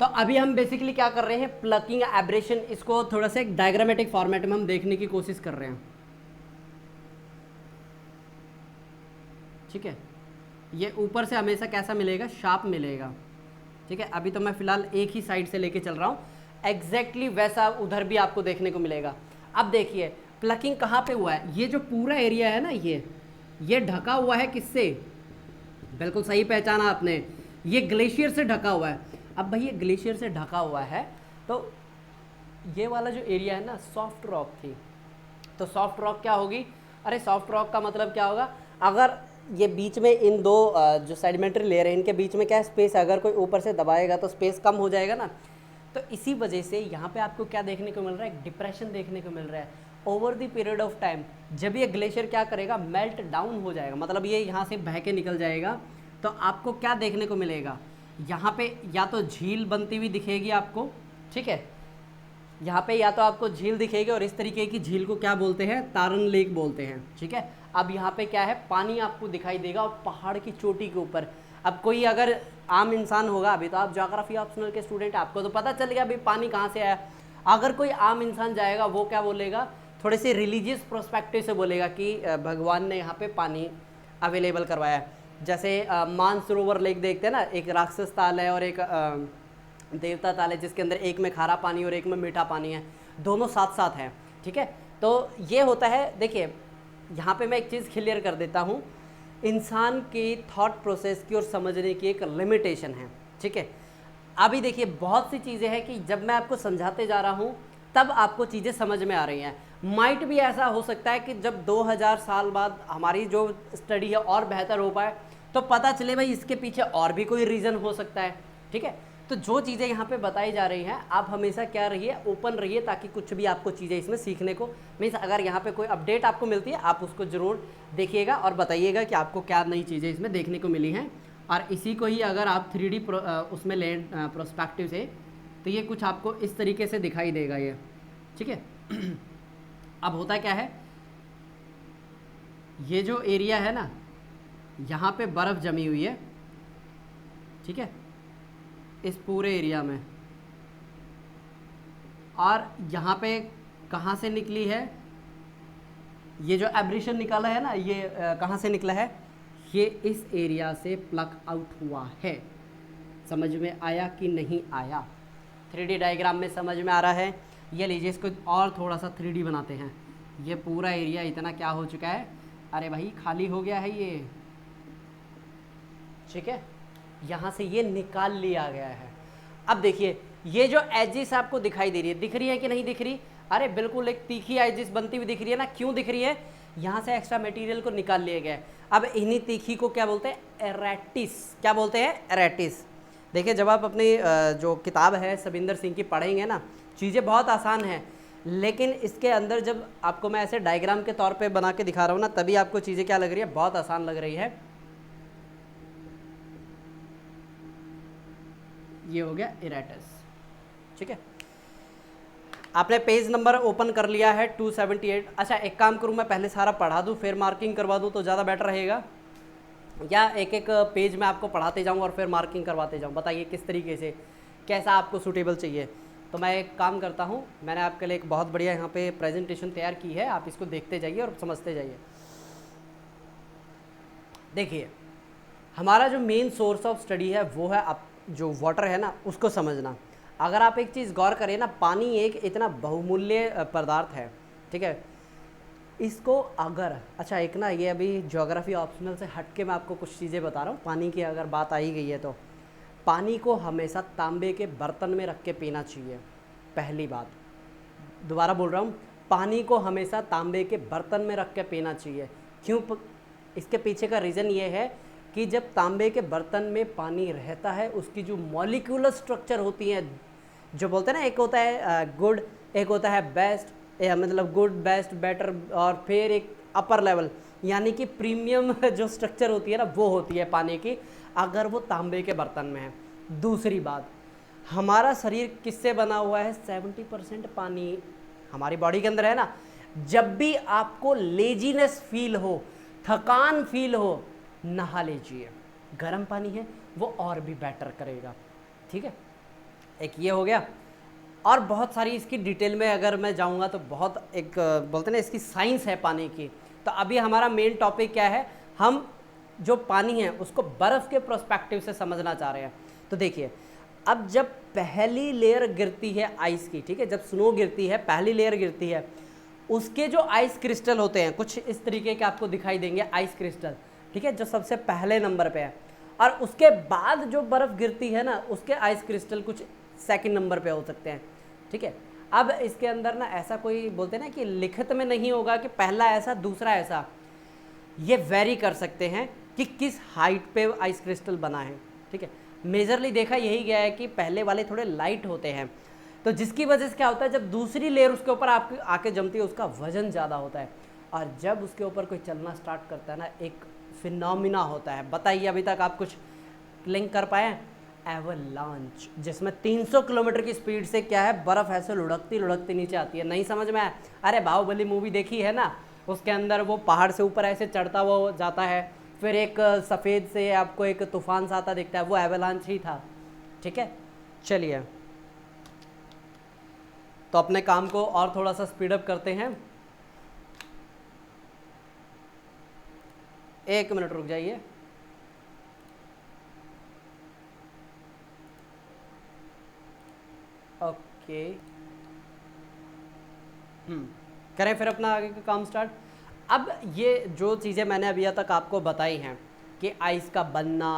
तो अभी हम बेसिकली क्या कर रहे हैं, प्लकिंग एब्रेशन, इसको थोड़ा सा एक डायग्रामेटिक फॉर्मेट में हम देखने की कोशिश कर रहे हैं। ठीक है, ये ऊपर से हमेशा कैसा मिलेगा, शार्प मिलेगा। ठीक है, अभी तो मैं फिलहाल एक ही साइड से लेके चल रहा हूँ, एग्जैक्टली वैसा उधर भी आपको देखने को मिलेगा। अब देखिए प्लकिंग कहाँ पे हुआ है, ये जो पूरा एरिया है ना ये ढका हुआ है किससे, बिल्कुल सही पहचाना आपने, ये ग्लेशियर से ढका हुआ है। अब भाई ये ग्लेशियर से ढका हुआ है तो ये वाला जो एरिया है ना सॉफ्ट रॉक थी, तो सॉफ्ट रॉक क्या होगी, अरे सॉफ्ट रॉक का मतलब क्या होगा, अगर ये बीच में इन दो जो सेडिमेंट्री लेयर है इनके बीच में क्या है स्पेस, अगर कोई ऊपर से दबाएगा तो स्पेस कम हो जाएगा ना, तो इसी वजह से यहाँ पे आपको क्या देखने को मिल रहा है, एक डिप्रेशन देखने को मिल रहा है। Over the period of time जब ये ग्लेशियर क्या करेगा, मेल्ट डाउन हो जाएगा, मतलब ये यहाँ से बह के निकल जाएगा, तो आपको क्या देखने को मिलेगा, यहाँ पे या तो झील बनती हुई दिखेगी आपको। ठीक है, यहाँ पे या तो आपको झील दिखेगी, और इस तरीके की झील को क्या बोलते हैं, तारन लेक बोलते हैं। ठीक है, अब यहाँ पे क्या है, पानी आपको दिखाई देगा और पहाड़ की चोटी के ऊपर। अब कोई अगर आम इंसान होगा, अभी तो आप ज्योग्राफी ऑप्शनल के स्टूडेंट, आपको तो पता चल गया अभी पानी कहाँ से आया। अगर कोई आम इंसान जाएगा वो क्या बोलेगा, थोड़े से रिलीजियस प्रोस्पेक्टिव से बोलेगा कि भगवान ने यहाँ पे पानी अवेलेबल करवाया है। जैसे मानसरोवर लेक देखते हैं ना, एक राक्षस ताल है और एक देवता ताल है, जिसके अंदर एक में खारा पानी और एक में मीठा पानी है, दोनों साथ साथ हैं। ठीक है, तो ये होता है। देखिए यहाँ पे मैं एक चीज़ क्लियर कर देता हूँ, इंसान की थॉट प्रोसेस की और समझने की एक लिमिटेशन है। ठीक है, अभी देखिए बहुत सी चीज़ें हैं कि जब मैं आपको समझाते जा रहा हूँ तब आपको चीज़ें समझ में आ रही हैं। माइट भी ऐसा हो सकता है कि जब 2000 साल बाद हमारी जो स्टडी है और बेहतर हो पाए तो पता चले भाई इसके पीछे और भी कोई रीज़न हो सकता है। ठीक है, तो जो चीज़ें यहाँ पे बताई जा रही हैं आप हमेशा क्या रहिए, ओपन रहिए, ताकि कुछ भी आपको चीज़ें इसमें सीखने को मीन्स अगर यहाँ पे कोई अपडेट आपको मिलती है आप उसको ज़रूर देखिएगा और बताइएगा कि आपको क्या नई चीज़ें इसमें देखने को मिली हैं। और इसी को ही अगर आप 3D उसमें लें प्रोस्पेक्टिव से, तो ये कुछ आपको इस तरीके से दिखाई देगा ये। ठीक है, अब होता क्या है, ये जो एरिया है ना यहाँ पे बर्फ़ जमी हुई है। ठीक है, इस पूरे एरिया में, और यहाँ पे कहाँ से निकली है, ये जो एब्रेशन निकाला है ना ये कहाँ से निकला है, ये इस एरिया से प्लक आउट हुआ है। समझ में आया कि नहीं आया, 3D डायग्राम में समझ में आ रहा है। ये लीजिए इसको और थोड़ा सा 3D बनाते हैं। ये पूरा एरिया इतना क्या हो चुका है, अरे भाई खाली हो गया है ये। ठीक है, यहाँ से ये निकाल लिया गया है। अब देखिए ये जो एजिस आपको दिखाई दे रही है, दिख रही है कि नहीं दिख रही, अरे बिल्कुल एक तीखी एजिस बनती हुई दिख रही है ना। क्यों दिख रही है, यहाँ से एक्स्ट्रा मटेरियल को निकाल लिया गया है। अब इन्हीं तीखी को क्या बोलते हैं, एरेटिस। क्या बोलते हैं, एरेटिस। देखिए जब आप अपनी जो किताब है सबिंदर सिंह की पढ़ेंगे ना, चीज़ें बहुत आसान हैं, लेकिन इसके अंदर जब आपको मैं ऐसे डायग्राम के तौर पे बना के दिखा रहा हूँ ना, तभी आपको चीज़ें क्या लग रही है, बहुत आसान लग रही है। ये हो गया एरेटस। ठीक है, आपने पेज नंबर ओपन कर लिया है 278। अच्छा एक काम करूँ, मैं पहले सारा पढ़ा दूँ फिर मार्किंग करवा दूँ तो ज़्यादा बेटर रहेगा, या एक एक पेज में आपको पढ़ाते जाऊँ और फिर मार्किंग करवाते जाऊँ, बताइए किस तरीके से, कैसा आपको सूटेबल चाहिए। तो मैं एक काम करता हूँ, मैंने आपके लिए एक बहुत बढ़िया यहाँ पे प्रेजेंटेशन तैयार की है, आप इसको देखते जाइए और समझते जाइए। देखिए हमारा जो मेन सोर्स ऑफ स्टडी है वो है आप जो वाटर है ना उसको समझना। अगर आप एक चीज़ गौर करें ना, पानी एक इतना बहुमूल्य पदार्थ है, ठीक है। इसको अगर, अच्छा एक ना ये अभी ज्योग्राफी ऑप्शनल से हट के मैं आपको कुछ चीज़ें बता रहा हूँ, पानी की अगर बात आ ही गई है तो पानी को हमेशा तांबे के बर्तन में रख के पीना चाहिए। पहली बात, दोबारा बोल रहा हूँ, पानी को हमेशा तांबे के बर्तन में रख के पीना चाहिए। क्यों? इसके पीछे का रीज़न ये है कि जब तांबे के बर्तन में पानी रहता है, उसकी जो मॉलिक्यूलर स्ट्रक्चर होती है, जो बोलते हैं ना, एक होता है गुड, एक होता है बेस्ट, मतलब गुड, बेस्ट, बेटर, और फिर एक अपर लेवल, यानी कि प्रीमियम जो स्ट्रक्चर होती है ना, वो होती है पानी की, अगर वो तांबे के बर्तन में है। दूसरी बात, हमारा शरीर किससे बना हुआ है? 70% पानी हमारी बॉडी के अंदर है ना। जब भी आपको लेजीनेस फील हो, थकान फील हो, नहा लीजिए। गर्म पानी है वो और भी बेटर करेगा, ठीक है। एक ये हो गया, और बहुत सारी इसकी डिटेल में अगर मैं जाऊंगा तो बहुत, एक बोलते हैं ना, इसकी साइंस है पानी की। तो अभी हमारा मेन टॉपिक क्या है, हम जो पानी है उसको बर्फ़ के प्रोस्पेक्टिव से समझना चाह रहे हैं। तो देखिए, अब जब पहली लेयर गिरती है आइस की, ठीक है, जब स्नो गिरती है, पहली लेयर गिरती है, उसके जो आइस क्रिस्टल होते हैं कुछ इस तरीके के आपको दिखाई देंगे, आइस क्रिस्टल, ठीक है, जो सबसे पहले नंबर पे है। और उसके बाद जो बर्फ़ गिरती है ना, उसके आइस क्रिस्टल कुछ सेकंड नंबर पे हो सकते हैं, ठीक है। अब इसके अंदर ना ऐसा कोई, बोलते हैं ना कि लिखित में नहीं होगा कि पहला ऐसा दूसरा ऐसा, ये वेरी कर सकते हैं कि किस हाइट पे आइस क्रिस्टल बना है, ठीक है। मेजरली देखा यही गया है कि पहले वाले थोड़े लाइट होते हैं, तो जिसकी वजह से क्या होता है, जब दूसरी लेयर उसके ऊपर आपके आके जमती है, उसका वजन ज़्यादा होता है, और जब उसके ऊपर कोई चलना स्टार्ट करता है ना, एक फिनोमिना होता है। बताइए, अभी तक आप कुछ लिंक कर पाए? एवलांच, जिसमें 300 किलोमीटर की स्पीड से क्या है, बर्फ़ ऐसे लुढ़कती लुढ़कती नीचे आती है। नहीं समझ में आया? अरे बाहुबली मूवी देखी है ना, उसके अंदर वो पहाड़ से ऊपर ऐसे चढ़ता हुआ जाता है, फिर एक सफ़ेद से आपको एक तूफान सा आता दिखता है, वो एवलांच ही था, ठीक है। चलिए, तो अपने काम को और थोड़ा सा स्पीड अप करते हैं। 1 मिनट रुक जाइए। ओके, करें फिर अपना आगे का काम स्टार्ट। अब ये जो चीज़ें मैंने अभी तक आपको बताई हैं कि आइस का बनना,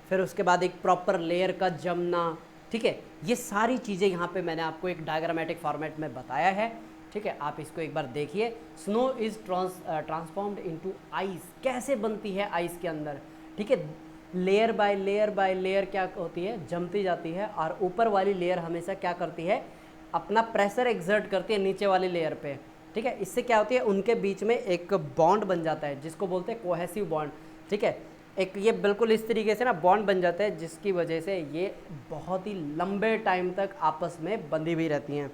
फिर उसके बाद एक प्रॉपर लेयर का जमना, ठीक है, ये सारी चीज़ें यहाँ पे मैंने आपको एक डायग्रामेटिक फॉर्मेट में बताया है, ठीक है। आप इसको एक बार देखिए। Snow is transformed into ice, कैसे बनती है आइस के अंदर, ठीक है। Layer by layer by layer क्या होती है, जमती जाती है, और ऊपर वाली लेयर हमेशा क्या करती है, अपना प्रेशर एक्सर्ट करती है नीचे वाली लेयर पे, ठीक है। इससे क्या होती है, उनके बीच में एक बॉन्ड बन जाता है, जिसको बोलते हैं कोहेसिव बॉन्ड, ठीक है। एक ये बिल्कुल इस तरीके से ना बॉन्ड बन जाता है, जिसकी वजह से ये बहुत ही लंबे टाइम तक आपस में बंधी हुई रहती हैं।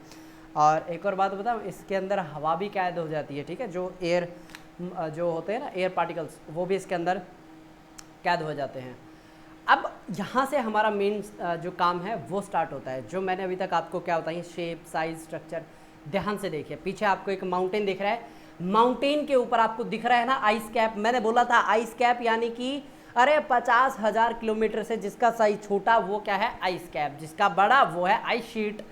और एक और बात बताऊँ, इसके अंदर हवा भी कैद हो जाती है, ठीक है। जो एयर जो होते हैं ना, एयर पार्टिकल्स, वो भी इसके अंदर कैद हो जाते हैं। अब यहाँ से हमारा मेन जो काम है वो स्टार्ट होता है, जो मैंने अभी तक आपको क्या बताई, शेप, साइज, स्ट्रक्चर। ध्यान से देखिए, पीछे आपको एक माउंटेन दिख रहा है, माउंटेन के ऊपर आपको दिख रहा है ना आइस कैप। मैंने बोला था आइस कैप यानी कि अरे 50,000 किलोमीटर से जिसका साइज छोटा वो क्या है, आइस कैप, जिसका बड़ा वो है आइस शीट।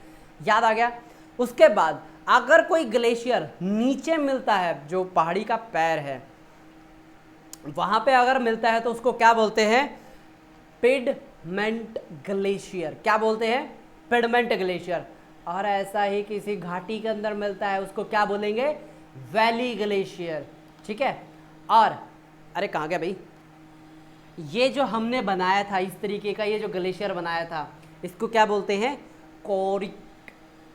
याद आ गया? उसके बाद अगर कोई ग्लेशियर नीचे मिलता है, जो पहाड़ी का पैर है वहाँ पे अगर मिलता है, तो उसको क्या बोलते हैं, पिडमेंट ग्लेशियर। क्या बोलते हैं, पिडमेंट ग्लेशियर। और ऐसा ही किसी घाटी के अंदर मिलता है, उसको क्या बोलेंगे, वैली ग्लेशियर, ठीक है। और अरे कहाँ गया भाई, ये जो हमने बनाया था इस तरीके का, ये जो ग्लेशियर बनाया था, इसको क्या बोलते हैं, कोरिक।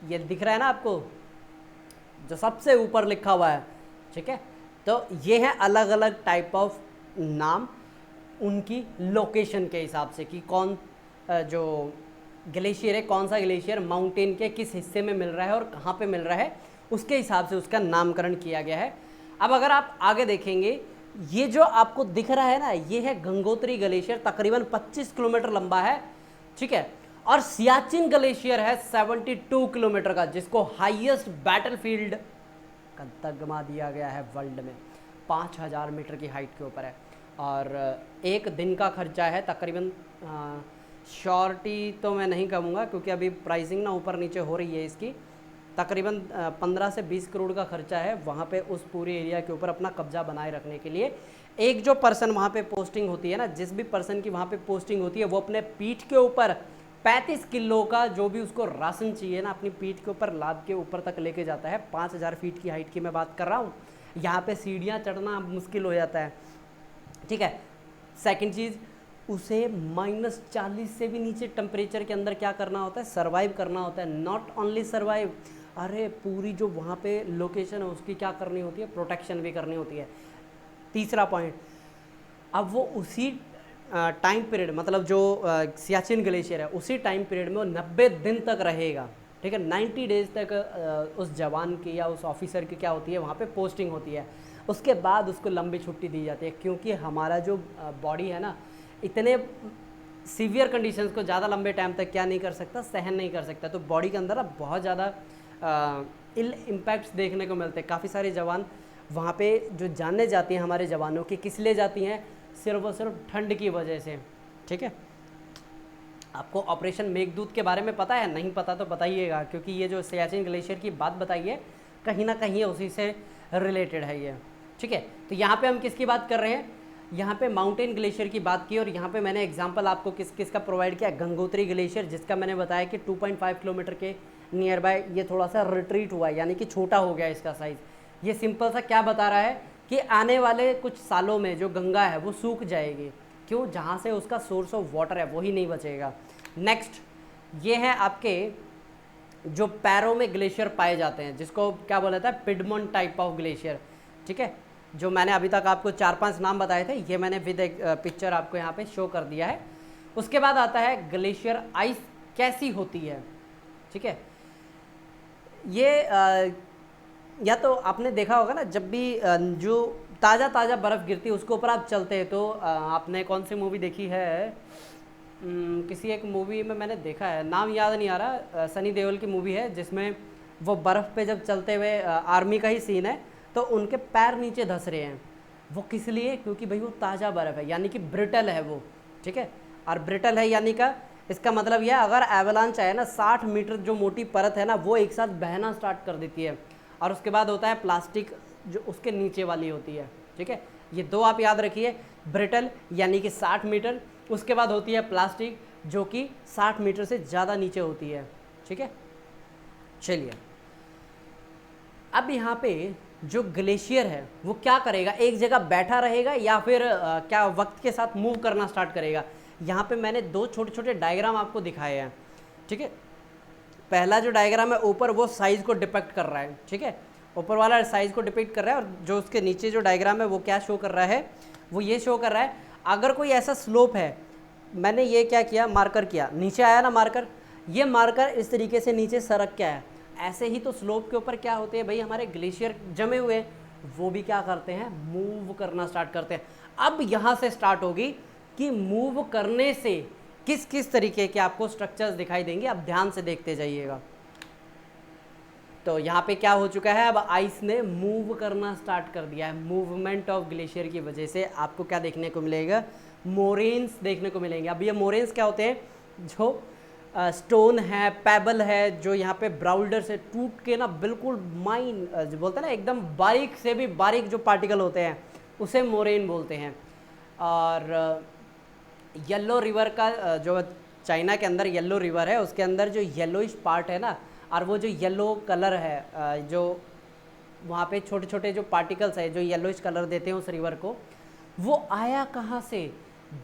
ये दिख रहा है ना आपको, जो सबसे ऊपर लिखा हुआ है, ठीक है। तो ये है अलग अलग टाइप ऑफ नाम, उनकी लोकेशन के हिसाब से कि कौन जो ग्लेशियर है, कौन सा ग्लेशियर माउंटेन के किस हिस्से में मिल रहा है और कहाँ पे मिल रहा है, उसके हिसाब से उसका नामकरण किया गया है। अब अगर आप आगे देखेंगे, ये जो आपको दिख रहा है ना, ये है गंगोत्री ग्लेशियर, तकरीबन 25 किलोमीटर लंबा है, ठीक है। और सियाचिन ग्लेशियर है 72 किलोमीटर का, जिसको हाईएस्ट बैटलफील्ड का तगमा दिया गया है वर्ल्ड में। 5000 मीटर की हाइट के ऊपर है, और एक दिन का खर्चा है तकरीबन श्योरिटी तो मैं नहीं कहूँगा, क्योंकि अभी प्राइसिंग ना ऊपर नीचे हो रही है इसकी। तकरीबन 15 से 20 करोड़ का खर्चा है वहाँ पे उस पूरे एरिया के ऊपर अपना कब्जा बनाए रखने के लिए। एक जो पर्सन वहाँ पे पोस्टिंग होती है ना, जिस भी पर्सन की वहाँ पे पोस्टिंग होती है, वो अपने पीठ के ऊपर 35 किलो का जो भी उसको राशन चाहिए ना, अपनी पीठ के ऊपर लाद के ऊपर तक लेके जाता है। 5000 फीट की हाइट की मैं बात कर रहा हूँ। यहाँ पे सीढ़ियाँ चढ़ना मुश्किल हो जाता है, ठीक है। सेकंड चीज़, उसे -40 से भी नीचे टेम्परेचर के अंदर क्या करना होता है, सर्वाइव करना होता है। नॉट ओनली सर्वाइव, अरे पूरी जो वहाँ पे लोकेशन है उसकी क्या करनी होती है, प्रोटेक्शन भी करनी होती है। तीसरा पॉइंट, अब वो उसी टाइम पीरियड, मतलब जो सियाचिन ग्लेशियर है, उसी टाइम पीरियड में वो 90 दिन तक रहेगा, ठीक है। 90 डेज तक उस जवान की या उस ऑफिसर की क्या होती है, वहाँ पे पोस्टिंग होती है। उसके बाद उसको लंबी छुट्टी दी जाती है, क्योंकि हमारा जो बॉडी है ना, इतने सीवियर कंडीशंस को ज़्यादा लंबे टाइम तक क्या नहीं कर सकता, सहन नहीं कर सकता। तो बॉडी के अंदर ना बहुत ज़्यादा इल इम्पैक्ट्स देखने को मिलते हैं। काफ़ी सारे जवान वहाँ पे जो जानने जाती हैं हमारे जवानों की, किस लिए जाती हैं, सिर्फ और सिर्फ ठंड की वजह से, ठीक है। आपको ऑपरेशन मेघदूत के बारे में पता है? नहीं पता तो बताइएगा, क्योंकि ये जो सियाचिन ग्लेशियर की बात बताई है कहीं ना कहीं उसी से रिलेटेड है ये, ठीक है। तो यहाँ पे हम किसकी बात कर रहे हैं, यहाँ पे माउंटेन ग्लेशियर की बात की। और यहाँ पे मैंने एग्जांपल आपको किस का प्रोवाइड किया, गंगोत्री ग्लेशियर, जिसका मैंने बताया कि 2.5 किलोमीटर के नियर बाय ये थोड़ा सा रिट्रीट हुआ है, यानी कि छोटा हो गया इसका साइज़। ये सिंपल सा क्या बता रहा है कि आने वाले कुछ सालों में जो गंगा है वो सूख जाएगी। क्यों? जहाँ से उसका सोर्स ऑफ वाटर है वही नहीं बचेगा। नेक्स्ट, ये है आपके जो पैरों में ग्लेशियर पाए जाते हैं, जिसको क्या बोला जाता है, पिडमोंट टाइप ऑफ ग्लेशियर, ठीक है। जो मैंने अभी तक आपको 4-5 नाम बताए थे, ये मैंने विद एक पिक्चर आपको यहाँ पे शो कर दिया है। उसके बाद आता है ग्लेशियर आइस कैसी होती है, ठीक है। ये या तो आपने देखा होगा ना, जब भी जो ताज़ा बर्फ़ गिरती है उसके ऊपर आप चलते हैं, तो आपने कौन सी मूवी देखी है, किसी एक मूवी में मैंने देखा है, नाम याद नहीं आ रहा, सनी देओल की मूवी है, जिसमें वो बर्फ़ पे जब चलते हुए, आर्मी का ही सीन है, तो उनके पैर नीचे धंस रहे हैं। वो किस लिए? क्योंकि भाई वो ताज़ा बर्फ़ है, यानी कि ब्रिटल है वो, ठीक है। और ब्रिटल है यानी का इसका मतलब यह है, अगर एवलांच आए ना, 60 मीटर जो मोटी परत है ना, वो एक साथ बहना स्टार्ट कर देती है। और उसके बाद होता है प्लास्टिक, जो उसके नीचे वाली होती है, ठीक है। ये दो आप याद रखिए, ब्रिटल यानी कि 60 मीटर, उसके बाद होती है प्लास्टिक जो कि 60 मीटर से ज़्यादा नीचे होती है, ठीक है। चलिए, अब यहाँ पे जो ग्लेशियर है वो क्या करेगा, एक जगह बैठा रहेगा या फिर क्या वक्त के साथ मूव करना स्टार्ट करेगा। यहाँ पे मैंने दो छोटे छोटे डायग्राम आपको दिखाए हैं, ठीक है। पहला जो डायग्राम है ऊपर, वो साइज़ को डिपेक्ट कर रहा है, ठीक है, ऊपर वाला साइज़ को डिपेक्ट कर रहा है। और जो उसके नीचे जो डायग्राम है वो क्या शो कर रहा है, वो ये शो कर रहा है, अगर कोई ऐसा स्लोप है, मैंने ये क्या किया, मार्कर किया, नीचे आया ना मार्कर, ये मार्कर इस तरीके से नीचे सरक क्या है, ऐसे ही तो स्लोप के ऊपर क्या होते हैं भाई, हमारे ग्लेशियर जमे हुए, वो भी क्या करते हैं, मूव करना स्टार्ट करते हैं। अब यहाँ से स्टार्ट होगी कि मूव करने से किस किस तरीके के आपको स्ट्रक्चर्स दिखाई देंगे, अब ध्यान से देखते जाइएगा। तो यहाँ पे क्या हो चुका है, अब आइस ने मूव करना स्टार्ट कर दिया है। मूवमेंट ऑफ ग्लेशियर की वजह से आपको क्या देखने को मिलेगा, मोरेन्स देखने को मिलेंगे। अब ये मोरेन्स क्या होते हैं, जो स्टोन है, पेबल है, जो यहाँ पे ब्राउल्डर से टूट के ना बिल्कुल माइन जो बोलते हैं ना, एकदम बारीक से भी बारीक जो पार्टिकल होते हैं उसे मोरेन बोलते हैं। और येलो रिवर का जो चाइना के अंदर येलो रिवर है, उसके अंदर जो येलोइश पार्ट है ना, और वो जो येलो कलर है, जो वहाँ पे छोटे छोटे जो पार्टिकल्स है जो येलोइश कलर देते हैं उस रिवर को, वो आया कहाँ से,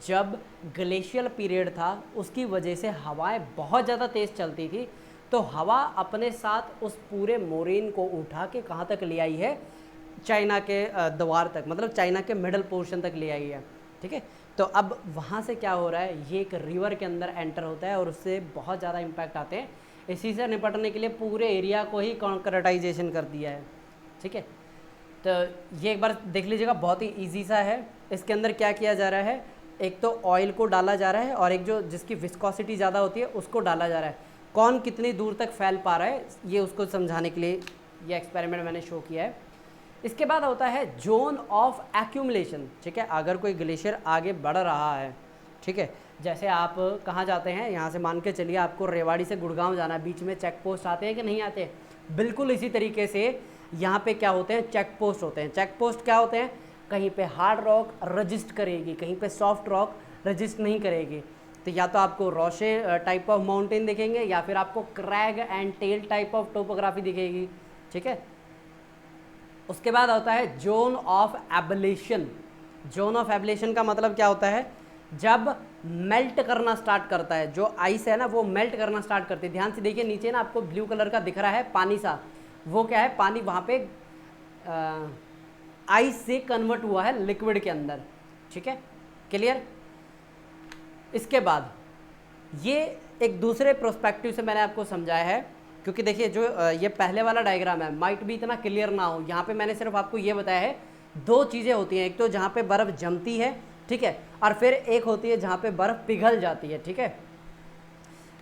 जब ग्लेशियल पीरियड था उसकी वजह से हवाएं बहुत ज़्यादा तेज़ चलती थी, तो हवा अपने साथ उस पूरे मोरेन को उठा के कहाँ तक ले आई है, चाइना के द्वार तक, मतलब चाइना के मिडल पोर्शन तक ले आई है, ठीक है। तो अब वहाँ से क्या हो रहा है, ये एक रिवर के अंदर एंटर होता है और उससे बहुत ज़्यादा इम्पैक्ट आते हैं। इसी से निपटने के लिए पूरे एरिया को ही कॉन्क्रीटाइजेशन कर दिया है, ठीक है। तो ये एक बार देख लीजिएगा, बहुत ही ईजी सा है। इसके अंदर क्या किया जा रहा है, एक तो ऑयल को डाला जा रहा है और एक जो जिसकी विस्कोसिटी ज़्यादा होती है उसको डाला जा रहा है। कौन कितनी दूर तक फैल पा रहा है, ये उसको समझाने के लिए ये एक्सपेरिमेंट मैंने शो किया है। इसके बाद होता है जोन ऑफ एक्यूमुलेशन, ठीक है। अगर कोई ग्लेशियर आगे बढ़ रहा है, ठीक है। जैसे आप कहाँ जाते हैं, यहाँ से मान के चलिए आपको रेवाड़ी से गुड़गांव जाना है, बीच में चेक पोस्ट आते हैं कि नहीं आते, बिल्कुल इसी तरीके से यहाँ पे क्या होते हैं, चेक पोस्ट होते हैं। चेक पोस्ट क्या होते हैं, कहीं पे हार्ड रॉक रजिस्ट करेगी, कहीं पे सॉफ्ट रॉक रजिस्ट नहीं करेगी। तो या तो आपको रोशे टाइप ऑफ माउंटेन दिखेंगे या फिर आपको crag and tail type of topography दिखेगी, ठीक है। उसके बाद होता है zone of ablation. Zone of ablation का मतलब क्या होता है, जब मेल्ट करना स्टार्ट करता है, जो आइस है ना वो मेल्ट करना स्टार्ट करती है। ध्यान से देखिए नीचे ना आपको ब्लू कलर का दिख रहा है पानी सा, वो क्या है, पानी वहाँ पे आइस से कन्वर्ट हुआ है लिक्विड के अंदर, ठीक है, क्लियर। इसके बाद ये एक दूसरे प्रोस्पेक्टिव से मैंने आपको समझाया है, क्योंकि देखिए जो ये पहले वाला डायग्राम है माइट भी इतना क्लियर ना हो, यहाँ पे मैंने सिर्फ आपको ये बताया है दो चीज़ें होती हैं, एक तो जहाँ पे बर्फ़ जमती है, ठीक है, और फिर एक होती है जहाँ पे बर्फ़ पिघल जाती है, ठीक है।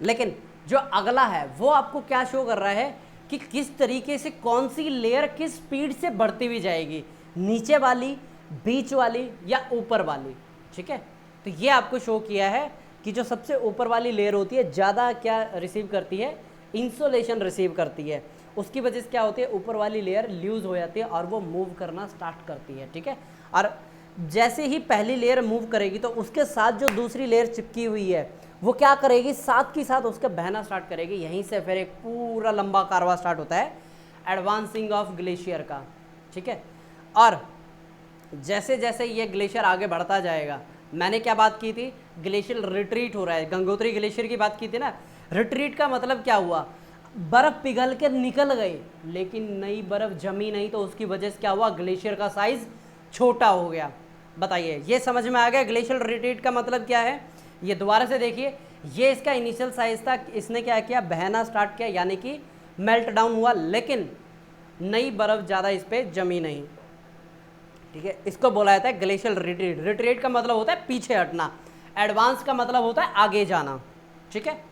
लेकिन जो अगला है वो आपको क्या शो कर रहा है कि किस तरीके से कौन सी लेयर किस स्पीड से बढ़ती हुई जाएगी, नीचे वाली, बीच वाली या ऊपर वाली, ठीक है। तो ये आपको शो किया है कि जो सबसे ऊपर वाली लेयर होती है ज़्यादा क्या रिसीव करती है, इंसोलेशन रिसीव करती है, उसकी वजह से क्या होती है, ऊपर वाली लेयर लूज हो जाती है और वो मूव करना स्टार्ट करती है, ठीक है। और जैसे ही पहली लेयर मूव करेगी तो उसके साथ जो दूसरी लेयर चिपकी हुई है वो क्या करेगी, साथ के साथ उसका बहना स्टार्ट करेगी। यहीं से फिर एक पूरा लंबा कारवा स्टार्ट होता है एडवांसिंग ऑफ ग्लेशियर का, ठीक है। और जैसे जैसे ये ग्लेशियर आगे बढ़ता जाएगा, मैंने क्या बात की थी, ग्लेशियर रिट्रीट हो रहा है, गंगोत्री ग्लेशियर की बात की थी ना। रिट्रीट का मतलब क्या हुआ, बर्फ़ पिघल के निकल गई लेकिन नई बर्फ़ जमी नहीं, तो उसकी वजह से क्या हुआ, ग्लेशियर का साइज़ छोटा हो गया। बताइए ये समझ में आ गया ग्लेशियर रिट्रीट का मतलब क्या है। ये दोबारा से देखिए, ये इसका इनिशियल साइज़ था, इसने क्या किया, बहना स्टार्ट किया, यानी कि मेल्ट डाउन हुआ, लेकिन नई बर्फ़ ज़्यादा इस पर जमी नहीं, ठीक है। इसको बोला जाता है ग्लेशियर रिट्रीट। रिट्रीट का मतलब होता है पीछे हटना, एडवांस का मतलब होता है आगे जाना, ठीक है।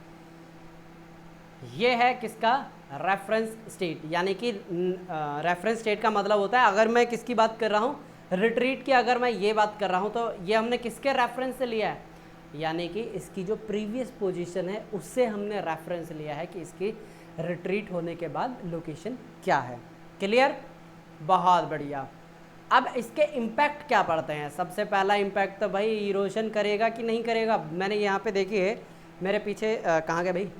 ये है किसका, रेफरेंस स्टेट, यानी कि रेफरेंस स्टेट का मतलब होता है, अगर मैं किसकी बात कर रहा हूँ, रिट्रीट की अगर मैं ये बात कर रहा हूँ तो ये हमने किसके रेफरेंस से लिया है, यानी कि इसकी जो प्रीवियस पोजीशन है उससे हमने रेफरेंस लिया है कि इसकी रिट्रीट होने के बाद लोकेशन क्या है, क्लियर, बहुत बढ़िया। अब इसके इम्पैक्ट क्या पड़ते हैं, सबसे पहला इम्पैक्ट तो भाई इरोजन करेगा कि नहीं करेगा। मैंने यहाँ पे देखिए मेरे पीछे कहाँ गए भाई,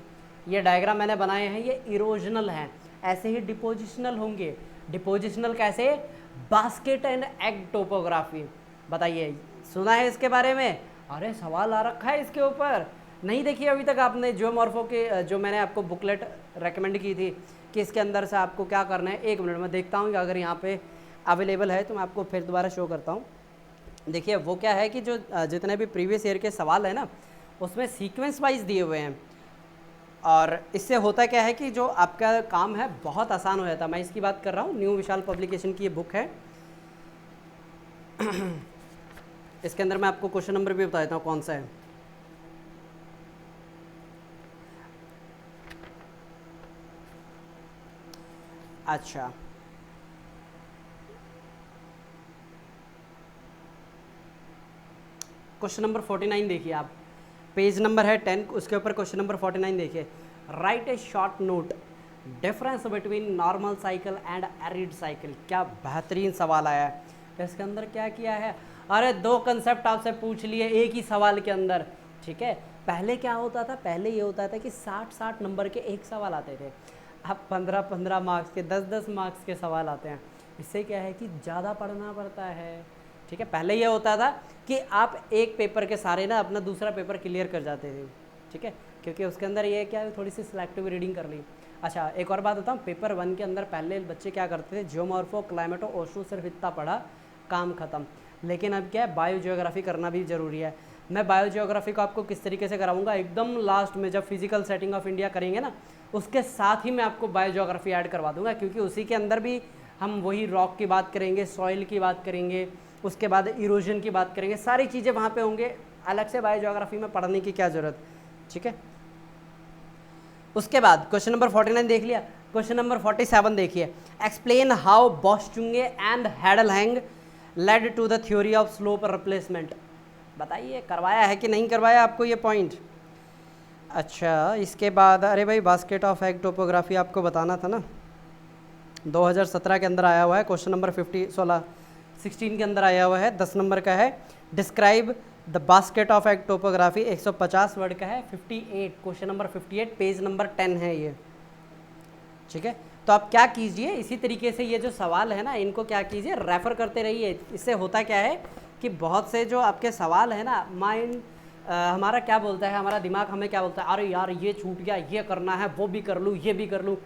ये डायग्राम मैंने बनाए हैं, ये इरोजनल हैं, ऐसे ही डिपोजिशनल होंगे। डिपोजिशनल कैसे, बास्केट एंड एग टोपोग्राफी, बताइए सुना है इसके बारे में, अरे सवाल आ रखा है इसके ऊपर, नहीं देखिए अभी तक आपने जियोमॉर्फो के जो मैंने आपको बुकलेट रेकमेंड की थी कि इसके अंदर से आपको क्या करना है। एक मिनट में देखता हूँ कि अगर यहाँ पे अवेलेबल है तो मैं आपको फिर दोबारा शो करता हूँ। देखिए वो क्या है कि जो जितने भी प्रीवियस ईयर के सवाल है ना उसमें सीक्वेंस वाइज दिए हुए हैं, और इससे होता क्या है कि जो आपका काम है बहुत आसान हो जाता है। मैं इसकी बात कर रहा हूँ, न्यू विशाल पब्लिकेशन की ये बुक है। इसके अंदर मैं आपको क्वेश्चन नंबर भी बता देता हूँ कौन सा है। अच्छा, क्वेश्चन नंबर 49 देखिए आप, पेज नंबर है 10, उसके ऊपर क्वेश्चन नंबर 49 देखिए, right A short note difference between normal cycle and arid cycle. क्या बेहतरीन सवाल आया है इसके अंदर, क्या किया है, अरे दो कंसेप्ट आपसे पूछ लिए एक ही सवाल के अंदर, ठीक है। पहले क्या होता था, पहले ये होता था कि 60-60 नंबर के एक सवाल आते थे, अब 15-15 मार्क्स के, 10-10 मार्क्स के सवाल आते हैं। इससे क्या है कि ज़्यादा पढ़ना पड़ता है, ठीक है। पहले ये होता था कि आप एक पेपर के सारे ना अपना दूसरा पेपर क्लियर कर जाते थे, ठीक है, क्योंकि उसके अंदर ये क्या थोड़ी सी सिलेक्टिव रीडिंग कर ली। अच्छा एक और बात बताऊँ, पेपर 1 के अंदर पहले बच्चे क्या करते थे, जियोमॉर्फो, क्लाइमेटो, ओशो सिर्फ इतना पढ़ा, काम खत्म। लेकिन अब क्या है, बायो जियोग्राफी करना भी ज़रूरी है। मैं बायो जियोग्राफी को आपको किस तरीके से कराऊंगा, एकदम लास्ट में जब फिजिकल सेटिंग ऑफ इंडिया करेंगे ना उसके साथ ही मैं आपको बायो जियोग्राफी ऐड करवा दूंगा, क्योंकि उसी के अंदर भी हम वही रॉक की बात करेंगे, सॉइल की बात करेंगे, उसके बाद इरोजन की बात करेंगे, सारी चीज़ें वहाँ पे होंगे। अलग से बायो जियोग्राफी में पढ़ने की क्या ज़रूरत, ठीक है। उसके बाद क्वेश्चन नंबर 49 देख लिया, क्वेश्चन नंबर 47 देखिए, एक्सप्लेन हाउ बॉस्चुंगे and headwall led to the theory of slope replacement. बताइए करवाया है कि नहीं करवाया आपको ये पॉइंट। अच्छा इसके बाद अरे भाई बास्केट ऑफ एग टोपोग्राफी आपको बताना था ना, 2017 के अंदर आया हुआ है, क्वेश्चन नंबर 16 के अंदर आया हुआ है, 10 नंबर का है। Describe the basket of egg topography, 150 word का है, 58 क्वेश्चन नंबर 58 पेज नंबर 10 है ये, ठीक है। तो आप क्या कीजिए, इसी तरीके से ये जो सवाल है ना इनको क्या कीजिए, रेफ़र करते रहिए। इससे होता क्या है कि बहुत से जो आपके सवाल है ना, माइंड हमारा क्या बोलता है, हमारा दिमाग हमें क्या बोलता है, अरे यार ये छूट गया, ये करना है, वो भी कर लूँ, ये भी कर लूँ।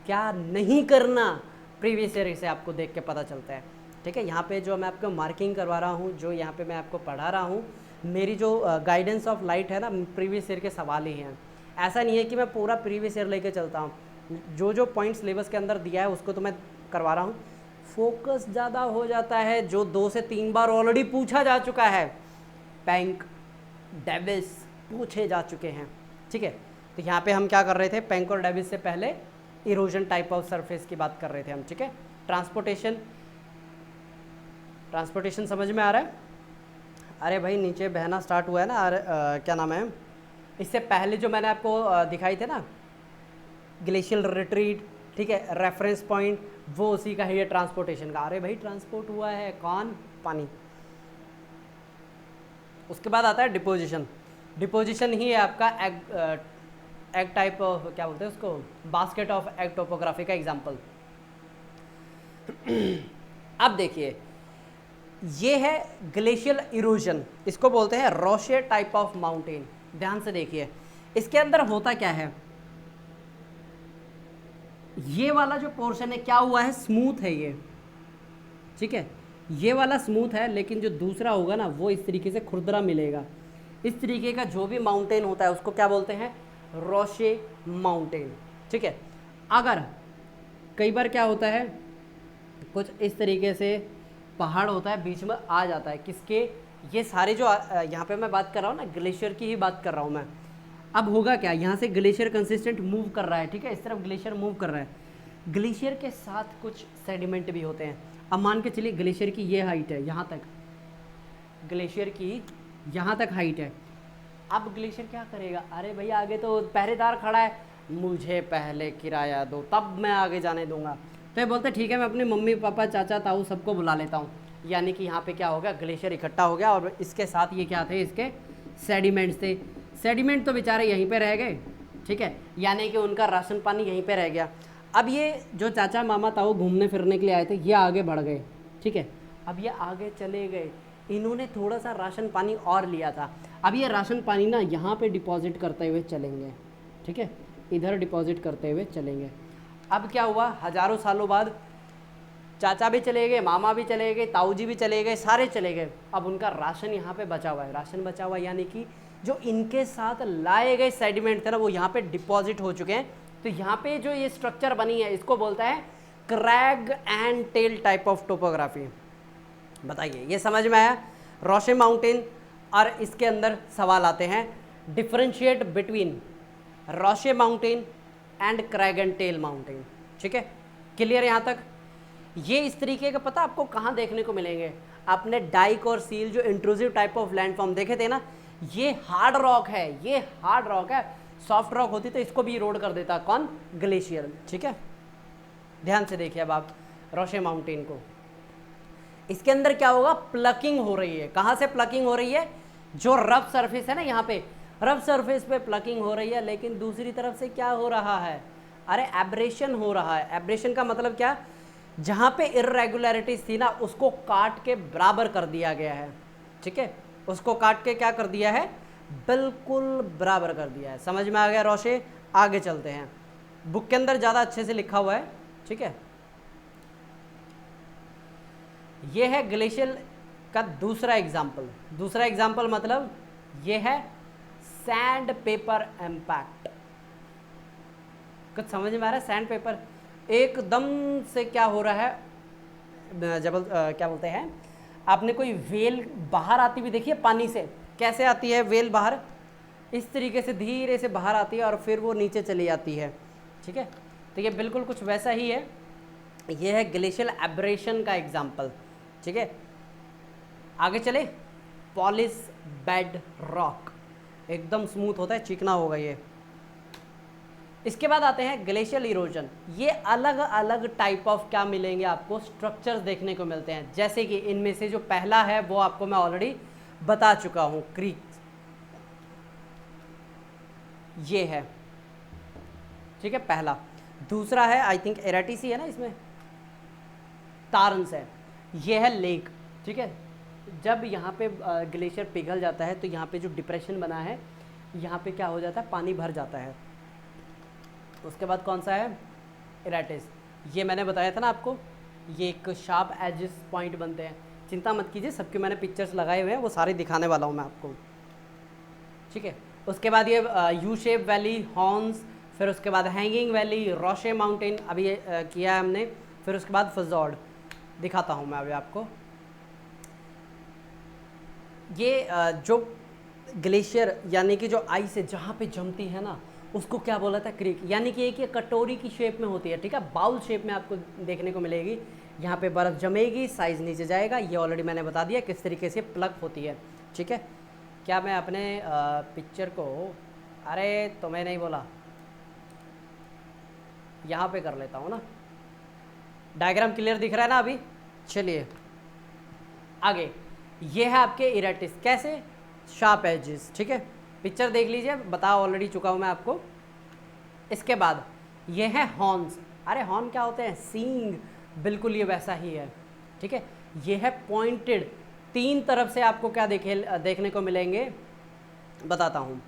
क्या नहीं करना प्रीवियस ईयर से आपको देख के पता चलता है, ठीक है। यहाँ पे जो मैं आपको मार्किंग करवा रहा हूँ, जो यहाँ पे मैं आपको पढ़ा रहा हूँ, मेरी जो गाइडेंस ऑफ लाइट है ना, प्रीवियस ईयर के सवाल ही हैं। ऐसा नहीं है कि मैं पूरा प्रीवियस ईयर लेके चलता हूँ, जो जो पॉइंट सिलेबस के अंदर दिया है उसको तो मैं करवा रहा हूँ। फोकस ज़्यादा हो जाता है, जो 2 से 3 बार ऑलरेडी पूछा जा चुका है, पैंक डेविस पूछे जा चुके हैं, ठीक है। तो यहाँ पे हम क्या कर रहे थे, पैंक और डेविस से पहले इरोजन टाइप ऑफ सरफेस की बात कर रहे थे हम, ठीक है। ट्रांसपोर्टेशन समझ में आ रहा है। अरे भाई नीचे बहना स्टार्ट हुआ है ना, क्या नाम है, इससे पहले जो मैंने आपको दिखाई थे ना, ग्लेशियल रिट्रीट, ठीक है, रेफरेंस पॉइंट, वो उसी का है ये ट्रांसपोर्टेशन का। अरे भाई ट्रांसपोर्ट हुआ है कौन, पानी। उसके बाद आता है डिपोजिशन। डिपोजिशन ही है आपका एग टाइप क्या बोलते हैं उसको, बास्केट ऑफ एग टोपोग्राफी का एग्जांपल। अब देखिए ये है ग्लेशियल इरोजन, इसको बोलते हैं रोशे टाइप ऑफ माउंटेन। ध्यान से देखिए इसके अंदर होता क्या है, ये वाला जो पोर्शन है क्या हुआ है, स्मूथ है ये, ठीक है, ये वाला स्मूथ है, लेकिन जो दूसरा होगा ना वो इस तरीके से खुरदरा मिलेगा। इस तरीके का जो भी माउंटेन होता है उसको क्या बोलते हैं, रोशे माउंटेन, ठीक है। अगर कई बार क्या होता है, कुछ इस तरीके से पहाड़ होता है बीच में आ जाता है, किसके, ये सारे जो यहाँ पे मैं बात कर रहा हूँ ना, ग्लेशियर की ही बात कर रहा हूँ मैं। अब होगा क्या, यहाँ से ग्लेशियर कंसिस्टेंट मूव कर रहा है, ठीक है, इस तरफ ग्लेशियर मूव कर रहा है, ग्लेशियर के साथ कुछ सेडिमेंट भी होते हैं। अब मान के चलिए ग्लेशियर की ये हाइट है, यहाँ तक ग्लेशियर की यहाँ तक हाइट है। अब ग्लेशियर क्या करेगा, अरे भैया आगे तो पहरेदार खड़ा है, मुझे पहले किराया दो तब मैं आगे जाने दूंगा। तो ये बोलते ठीक है मैं अपनी मम्मी पापा चाचा ताऊ सबको बुला लेता हूँ। यानी कि यहाँ पे क्या हो गया, ग्लेशियर इकट्ठा हो गया और इसके साथ ये क्या थे, इसके सेडिमेंट्स थे। सेडिमेंट तो बेचारे यहीं पे रह गए, ठीक है, यानी कि उनका राशन पानी यहीं पे रह गया। अब ये जो चाचा मामा ताऊ घूमने फिरने के लिए आए थे ये आगे बढ़ गए, ठीक है, अब ये आगे चले गए, इन्होंने थोड़ा सा राशन पानी और लिया था। अब ये राशन पानी ना यहाँ पे डिपॉजिट करते हुए चलेंगे, ठीक है, इधर डिपॉजिट करते हुए चलेंगे। अब क्या हुआ, हज़ारों सालों बाद चाचा भी चले गए, मामा भी चले गए, ताऊ जी भी चले गए, सारे चले गए। अब उनका राशन यहाँ पे बचा हुआ है, राशन बचा हुआ है, यानी कि जो इनके साथ लाए गए सेडिमेंट थे ना वो यहाँ पे डिपॉजिट हो चुके हैं। तो यहाँ पे जो ये स्ट्रक्चर बनी है इसको बोलता है crag and tail type of topography. बताइए ये समझ में आया, रोशे माउंटेन। और इसके अंदर सवाल आते हैं, differentiate between roche mountain and crag and tail mountain, ठीक है, क्लियर यहाँ तक। ये इस तरीके का पता आपको कहाँ देखने को मिलेंगे, आपने डाइक और सील जो इंट्रूसिव टाइप ऑफ लैंडफॉर्म देखे थे ना, ये हार्ड रॉक है, ये हार्ड रॉक है। सॉफ्ट रॉक होती तो इसको भी इरोड कर देता, कौन, ग्लेशियर, ठीक है। ध्यान से देखिए अब आप रोशे माउंटेन को, इसके अंदर क्या होगा, प्लकिंग हो रही है। कहाँ से प्लकिंग हो रही है, जो रफ सरफेस है ना, यहाँ पे रफ सरफेस पे प्लकिंग हो रही है, लेकिन दूसरी तरफ से क्या हो रहा है, अरे एब्रेशन हो रहा है। एब्रेशन का मतलब क्या, जहाँ पे इर्रेगुलरिटीज थी ना उसको काट के बराबर कर दिया गया है, ठीक है, उसको काट के क्या कर दिया है, बिल्कुल बराबर कर दिया है। समझ में आ गया रोशे। आगे चलते हैं, बुक के अंदर ज़्यादा अच्छे से लिखा हुआ है, ठीक है। ये है ग्लेशियल का दूसरा एग्जाम्पल। दूसरा एग्जाम्पल मतलब ये है सैंड पेपर इम्पैक्ट। कुछ समझ में आ रहा है, सैंड पेपर एकदम से क्या हो रहा है, जब क्या बोलते हैं, आपने कोई वेल बाहर आती हुई देखी है पानी से, कैसे आती है वेल बाहर, इस तरीके से धीरे से बाहर आती है और फिर वो नीचे चली जाती है, ठीक है। तो ये बिल्कुल कुछ वैसा ही है, ये है ग्लेशियल एब्रेशन का एग्जाम्पल, ठीक है। आगे चले, पॉलिश बेड रॉक, एकदम स्मूथ होता है, चिकना होगा ये। इसके बाद आते हैं ग्लेशियल इरोजन। ये अलग अलग टाइप ऑफ क्या मिलेंगे आपको, स्ट्रक्चर्स देखने को मिलते हैं, जैसे कि इनमें से जो पहला है वो आपको मैं ऑलरेडी बता चुका हूँ, क्रीक ये है, ठीक है पहला। दूसरा है आई थिंक एराटिसी है ना, इसमें तारंस है, ये है लेक, ठीक है। जब यहाँ पे ग्लेशियर पिघल जाता है तो यहाँ पे जो डिप्रेशन बना है यहाँ पे क्या हो जाता है, पानी भर जाता है। उसके बाद कौन सा है, एराटिस, ये मैंने बताया था ना आपको, ये एक शार्प एजेस पॉइंट बनते हैं। चिंता मत कीजिए, सबके मैंने पिक्चर्स लगाए हुए हैं, वो सारे दिखाने वाला हूँ मैं आपको, ठीक है। उसके बाद ये यू शेप वैली, हॉर्न्स, फिर उसके बाद हैंगिंग वैली, रोशे माउंटेन अभी किया है हमने, फिर उसके बाद फिजॉर्ड दिखाता हूँ मैं अभी आपको। ये जो ग्लेशियर यानी कि जो आइस है जहाँ पे जमती है ना, उसको क्या बोला था, क्रीक, यानी कि एक ये कटोरी की शेप में होती है, ठीक है, बाउल शेप में आपको देखने को मिलेगी। यहाँ पे बर्फ़ जमेगी, साइज़ नीचे जाएगा, ये ऑलरेडी मैंने बता दिया किस तरीके से प्लग होती है, ठीक है। क्या मैं अपने पिक्चर को, अरे तुम्हें नहीं बोला, यहाँ पे कर लेता हूँ ना, डायग्राम क्लियर दिख रहा है ना अभी। चलिए आगे, ये है आपके इरेटिस, कैसे, शार्प एजेस, ठीक है, पिक्चर देख लीजिए, बता ऑलरेडी चुका हूँ मैं आपको। इसके बाद ये है हॉर्न्स, अरे हॉर्न क्या होते हैं, सींग, बिल्कुल ये वैसा ही है, ठीक है। ये है पॉइंटेड, तीन तरफ से आपको क्या देखने को मिलेंगे, बताता हूँ,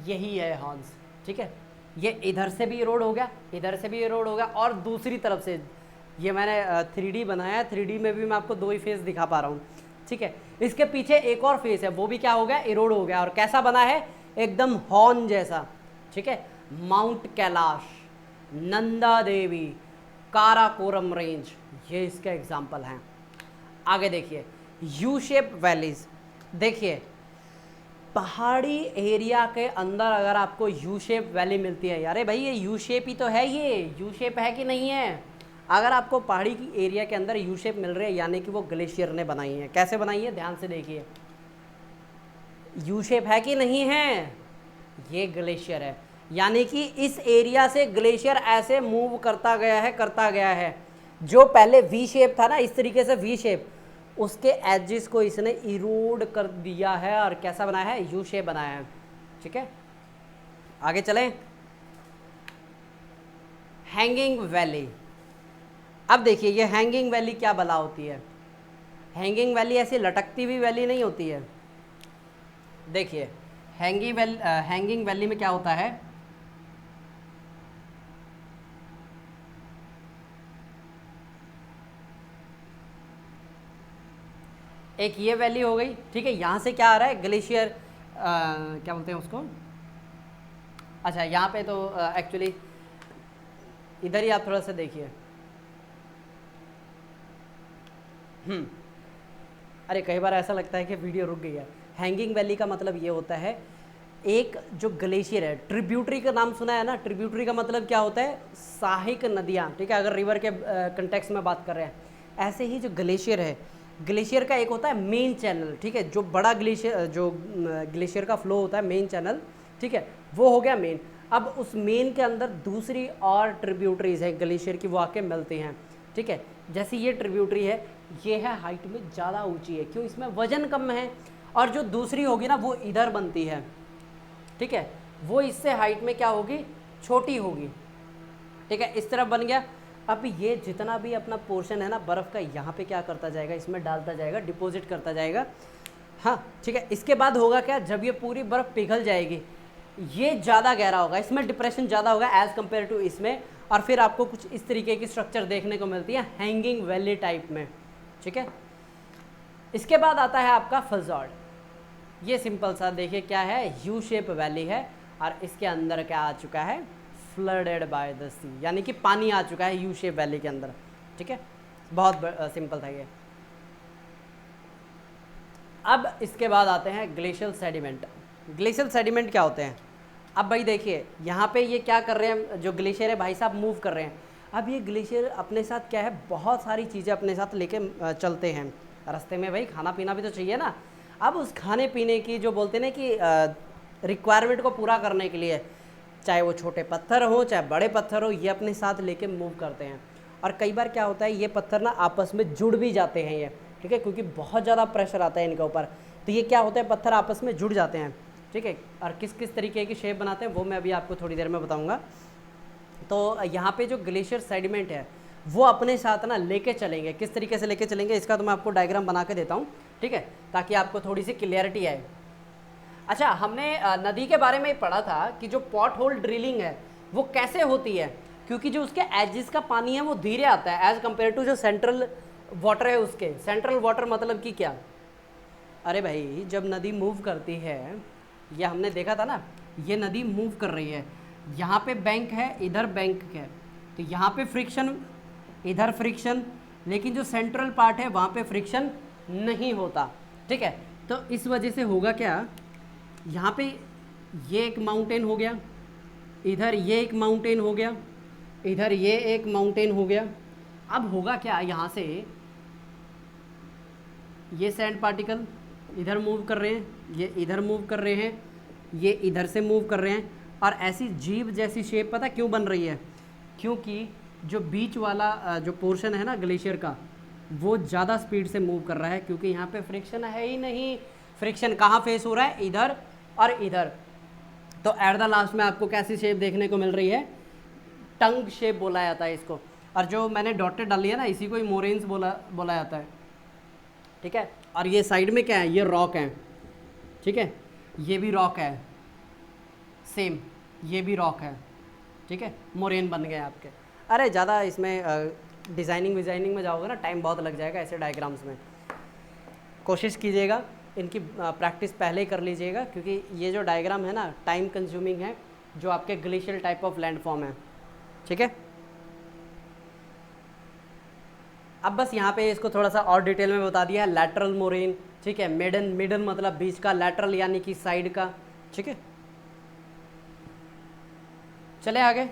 यही है हॉर्न्स, ठीक है। ये इधर से भी रोड हो गया, इधर से भी रोड हो गया, और दूसरी तरफ से ये मैंने 3D बनाया, 3D में भी मैं आपको दो ही फेस दिखा पा रहा हूँ, ठीक है। इसके पीछे एक और फेस है, वो भी क्या हो गया, इरोड हो गया, और कैसा बना है, एकदम हॉर्न जैसा, ठीक है। माउंट कैलाश, नंदा देवी, काराकोरम रेंज, ये इसके एग्जाम्पल हैं। आगे देखिए, यू शेप वैलीज, देखिए पहाड़ी एरिया के अंदर अगर आपको यू शेप वैली मिलती है, यार भाई ये यू शेप ही तो है, ये यू शेप है कि नहीं है। अगर आपको पहाड़ी की एरिया के अंदर यू शेप मिल रही है, यानी कि वो ग्लेशियर ने बनाई है। कैसे बनाई है, ध्यान से देखिए, यू शेप है कि नहीं है, ये ग्लेशियर है, यानी कि इस एरिया से ग्लेशियर ऐसे मूव करता गया है, जो पहले वी शेप था ना, इस तरीके से वी शेप, उसके एजेस को इसने इरोड कर दिया है, और कैसा बनाया है, यू शेप बनाया है, ठीक है। आगे चलें, हैंगिंग वैली। अब देखिए ये हैंगिंग वैली क्या भला होती है, हैंगिंग वैली ऐसी लटकती हुई वैली नहीं होती है। देखिए हैंगिंग वैली में क्या होता है, एक ये वैली हो गई, ठीक है, यहाँ से क्या आ रहा है, ग्लेशियर क्या बोलते हैं उसको, अच्छा यहाँ पे तो एक्चुअली इधर ही आप थोड़ा सा देखिए, अरे कई बार ऐसा लगता है कि वीडियो रुक गई है। हैंगिंग वैली का मतलब ये होता है, एक जो ग्लेशियर है, ट्रिब्यूटरी का नाम सुना है ना, ट्रिब्यूटरी का मतलब क्या होता है, सहायक नदियाँ, ठीक है, अगर रिवर के कंटेक्स्ट में बात कर रहे हैं। ऐसे ही जो ग्लेशियर है, ग्लेशियर का एक होता है मेन चैनल, ठीक है, जो बड़ा ग्लेशियर, जो ग्लेशियर का फ्लो होता है मेन चैनल, ठीक है, वो हो गया मेन। अब उस मेन के अंदर दूसरी और ट्रिब्यूटरीज हैं ग्लेशियर की, वो आके मिलती हैं, ठीक है। जैसे ये ट्रिब्यूटरी है, ये है हाइट में ज़्यादा ऊंची है, क्यों, इसमें वजन कम है, और जो दूसरी होगी ना वो इधर बनती है, ठीक है, वो इससे हाइट में क्या होगी, छोटी होगी, ठीक है, इस तरफ बन गया। अब ये जितना भी अपना पोर्शन है ना बर्फ़ का, यहाँ पे क्या करता जाएगा, इसमें डालता जाएगा, डिपॉजिट करता जाएगा, हाँ ठीक है। इसके बाद होगा क्या, जब ये पूरी बर्फ़ पिघल जाएगी, ये ज़्यादा गहरा होगा, इसमें डिप्रेशन ज़्यादा होगा एज़ कम्पेयर टू इसमें, और फिर आपको कुछ इस तरीके की स्ट्रक्चर देखने को मिलती है हैंगिंग वैली टाइप में, ठीक है। इसके बाद आता है आपका फिजॉर्ड, ये सिंपल सा देखिए क्या है, यू शेप वैली है, और इसके अंदर क्या आ चुका है, फ्लडेड बाय द सी, यानी कि पानी आ चुका है यू शेप वैली के अंदर, ठीक है, बहुत सिंपल था ये। अब इसके बाद आते हैं ग्लेशियल सेडिमेंट। ग्लेशियल सेडिमेंट क्या होते हैं, अब भाई देखिए यहाँ पे ये क्या कर रहे हैं, जो ग्लेशियर है भाई साहब मूव कर रहे हैं। अब ये ग्लेशियर अपने साथ क्या है, बहुत सारी चीज़ें अपने साथ लेके चलते हैं रास्ते में। भाई खाना पीना भी तो चाहिए ना। अब उस खाने पीने की जो बोलते हैं ना कि रिक्वायरमेंट को पूरा करने के लिए, चाहे वो छोटे पत्थर हो चाहे बड़े पत्थर हो, ये अपने साथ लेके मूव करते हैं। और कई बार क्या होता है, ये पत्थर ना आपस में जुड़ भी जाते हैं ये, ठीक है, क्योंकि बहुत ज़्यादा प्रेशर आता है इनके ऊपर। तो ये क्या होता है, पत्थर आपस में जुड़ जाते हैं, ठीक है। और किस किस तरीके की शेप बनाते हैं वो मैं अभी आपको थोड़ी देर में बताऊँगा। तो यहाँ पे जो ग्लेशियर सेडिमेंट है वो अपने साथ ना लेके चलेंगे। किस तरीके से लेके चलेंगे इसका तो मैं आपको डायग्राम बना के देता हूँ, ठीक है, ताकि आपको थोड़ी सी क्लियरिटी आए। अच्छा, हमने नदी के बारे में पढ़ा था कि जो पॉट होल ड्रिलिंग है वो कैसे होती है, क्योंकि जो उसके एजिस का पानी है वो धीरे आता है एज़ कम्पेयर टू जो सेंट्रल वाटर है उसके। सेंट्रल वाटर मतलब कि क्या, अरे भाई जब नदी मूव करती है, ये हमने देखा था ना, ये नदी मूव कर रही है, यहाँ पे बैंक है इधर बैंक है, तो यहाँ पे फ्रिक्शन इधर फ्रिक्शन, लेकिन जो सेंट्रल पार्ट है वहाँ पे फ्रिक्शन नहीं होता, ठीक है। तो इस वजह से होगा क्या, यहाँ पे ये एक माउंटेन हो गया, इधर ये एक माउंटेन हो गया, इधर ये एक माउंटेन हो गया। अब होगा क्या, यहाँ से ये सैंड पार्टिकल इधर मूव कर रहे हैं, ये इधर मूव कर रहे हैं, ये इधर से मूव कर रहे हैं, और ऐसी जीभ जैसी शेप पता क्यों बन रही है, क्योंकि जो बीच वाला जो पोर्शन है ना ग्लेशियर का, वो ज़्यादा स्पीड से मूव कर रहा है, क्योंकि यहाँ पे फ्रिक्शन है ही नहीं। फ्रिक्शन कहाँ फेस हो रहा है, इधर और इधर। तो एट द लास्ट में आपको कैसी शेप देखने को मिल रही है, टंग शेप बोला जाता है इसको। और जो मैंने डॉटेड डाली है ना, इसी को ही मोरेन्स बोला जाता है, ठीक है। और ये साइड में क्या है, ये रॉक है, ठीक है, ये भी रॉक है, सेम ये भी रॉक है, ठीक है, मोरेन बन गए आपके। अरे ज़्यादा इसमें डिज़ाइनिंग में जाओगे ना, टाइम बहुत लग जाएगा ऐसे डायग्राम्स में। कोशिश कीजिएगा इनकी प्रैक्टिस पहले ही कर लीजिएगा, क्योंकि ये जो डायग्राम है ना टाइम कंज्यूमिंग है, जो आपके ग्लेशियल टाइप ऑफ लैंडफॉर्म है, ठीक है। अब बस यहाँ पे इसको थोड़ा सा और डिटेल में बता दिया है, लैटरल मोरेन, ठीक है, मिडन मतलब बीच का, लैटरल यानी कि साइड का, ठीक है। चले आगे।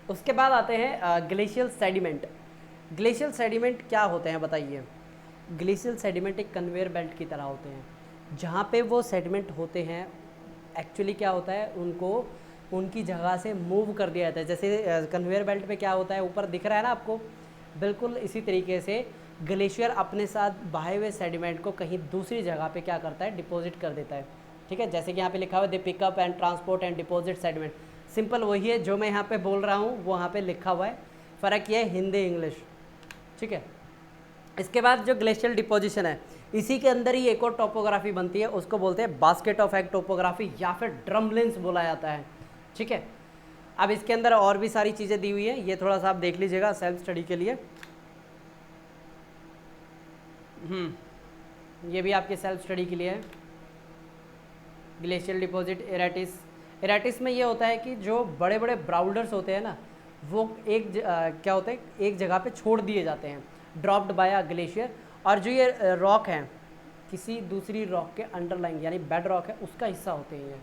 उसके बाद आते हैं ग्लेशियल सेडिमेंट। ग्लेशियल सेडिमेंट क्या होते हैं बताइए। ग्लेशियल सेडिमेंट एक कन्वेयर बेल्ट की तरह होते हैं, जहाँ पे वो सेडिमेंट होते हैं एक्चुअली क्या होता है, उनको उनकी जगह से मूव कर दिया जाता है। जैसे कन्वेयर बेल्ट पे क्या होता है, ऊपर दिख रहा है ना आपको, बिल्कुल इसी तरीके से ग्लेशियर अपने साथ बहे हुए सेडिमेंट को कहीं दूसरी जगह पे क्या करता है, डिपॉजिट कर देता है, ठीक है। जैसे कि यहाँ पे लिखा हुआ है, they pick up and transport and deposit sediment. Simple वही है जो मैं यहाँ पे बोल रहा हूँ, वो यहाँ पे लिखा हुआ है, फ़र्क ये है हिंदी इंग्लिश, ठीक है। इसके बाद जो ग्लेशियल डिपोजिशन है, इसी के अंदर ही एक और टोपोग्राफी बनती है, उसको बोलते हैं बास्केट ऑफ एग टोपोग्राफी या फिर ड्रमलिन्स बोला जाता है, ठीक है। अब इसके अंदर और भी सारी चीज़ें दी हुई है, ये थोड़ा सा आप देख लीजिएगा सेल्फ स्टडी के लिए। ये भी आपके सेल्फ स्टडी के लिए है। ग्लेशियल डिपॉजिट एराटिस में ये होता है कि जो बड़े बड़े ब्राउल्डर्स होते हैं ना, वो क्या होते हैं, एक जगह पे छोड़ दिए जाते हैं, ड्रॉप्ड बाय अ ग्लेशियर। और जो ये रॉक हैं, किसी दूसरी रॉक के अंडरलाइंग यानी बेड रॉक है, उसका हिस्सा होते हैं ये।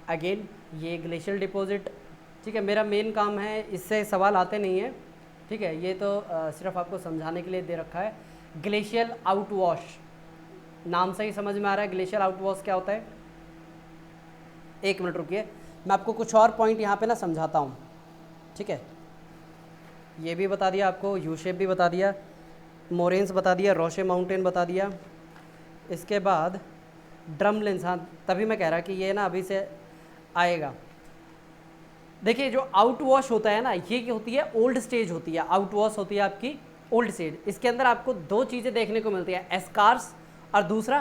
अगेन ये ग्लेशियल डिपॉजिट, ठीक है। मेरा मेन काम है, इससे सवाल आते नहीं है, ठीक है, ये तो सिर्फ आपको समझाने के लिए दे रखा है। ग्लेशियल आउटवॉश, नाम से ही समझ में आ रहा है ग्लेशियल आउटवॉश क्या होता है। एक मिनट रुकिए, मैं आपको कुछ और पॉइंट यहाँ पे ना समझाता हूँ, ठीक है। ये भी बता दिया आपको, यू शेप भी बता दिया, मोरेन्स बता दिया, रोशे माउंटेन बता दिया। इसके बाद ड्रमलिन्स, हाँ तभी मैं कह रहा कि ये ना अभी से आएगा। देखिए जो आउटवॉश होता है ना, ये क्या होती है, ओल्ड स्टेज होती है। आउटवॉश होती है आपकी ओल्ड स्टेज। इसके अंदर आपको दो चीज़ें देखने को मिलती है, एस्कार्स और दूसरा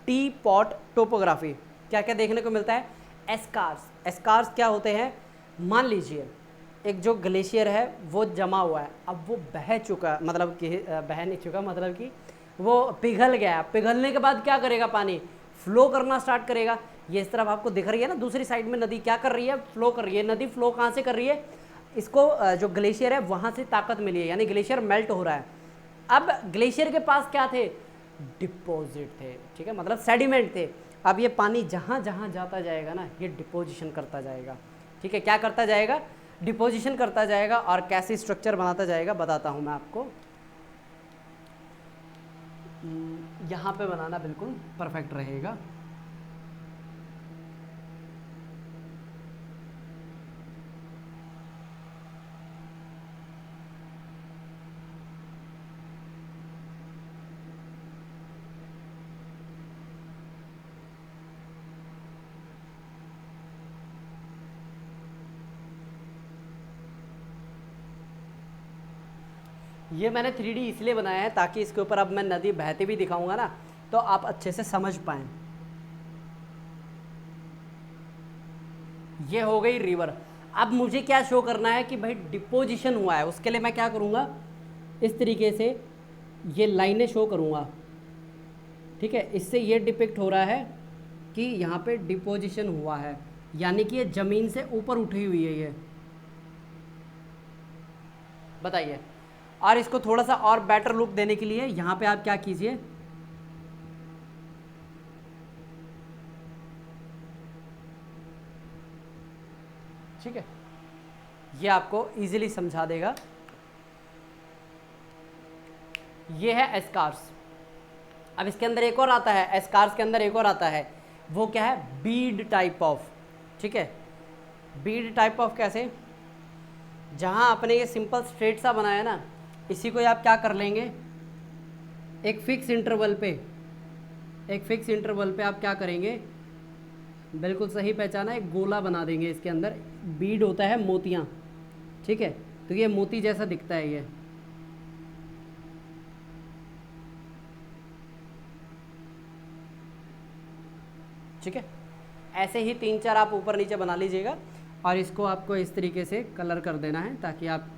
टी पॉट टोपोग्राफी। क्या क्या देखने को मिलता है, एस्कार्स क्या होते हैं, मान लीजिए एक जो ग्लेशियर है वो जमा हुआ है, अब वो बह चुका, मतलब कि बह नहीं चुका, मतलब कि वो पिघल गया। पिघलने के बाद क्या करेगा, पानी फ्लो करना स्टार्ट करेगा। ये इस तरफ आपको दिख रही है ना, दूसरी साइड में नदी क्या कर रही है, फ्लो कर रही है। नदी फ्लो कहाँ से कर रही है, इसको जो ग्लेशियर है वहाँ से ताकत मिली है, यानी ग्लेशियर मेल्ट हो रहा है। अब ग्लेशियर के पास क्या थे, डिपॉजिट थे, ठीक है, मतलब सेडिमेंट थे। अब ये पानी जहाँ जहाँ जाता जाएगा ना, ये डिपोजिशन करता जाएगा, ठीक है, क्या करता जाएगा, डिपोजिशन करता जाएगा। और कैसे स्ट्रक्चर बनाता जाएगा बताता हूँ मैं आपको। यहाँ पे बनाना बिल्कुल परफेक्ट रहेगा। ये मैंने 3D इसलिए बनाया है ताकि इसके ऊपर अब मैं नदी बहती भी दिखाऊंगा ना, तो आप अच्छे से समझ पाएँ। ये हो गई रिवर। अब मुझे क्या शो करना है कि भाई डिपोजिशन हुआ है, उसके लिए मैं क्या करूँगा, इस तरीके से ये लाइनें शो करूँगा, ठीक है। इससे ये डिपिक्ट हो रहा है कि यहाँ पे डिपोजिशन हुआ है, यानी कि ये ज़मीन से ऊपर उठी हुई है ये, बताइए। और इसको थोड़ा सा और बेटर लुक देने के लिए यहाँ पे आप क्या कीजिए, ठीक है, ये आपको इजीली समझा देगा। ये है एस्कार्स। अब इसके अंदर एक और आता है, एस्कार्स के अंदर एक और आता है, वो क्या है, बीड टाइप ऑफ, ठीक है। बीड टाइप ऑफ कैसे, जहाँ आपने ये सिंपल स्ट्रेट सा बनाया ना, इसी को आप क्या कर लेंगे, एक फिक्स इंटरवल पे आप क्या करेंगे, बिल्कुल सही पहचाना, एक गोला बना देंगे। इसके अंदर बीड होता है मोतियाँ, ठीक है, तो ये मोती जैसा दिखता है ये, ठीक है। ऐसे ही 3-4 आप ऊपर नीचे बना लीजिएगा और इसको आपको इस तरीके से कलर कर देना है ताकि आप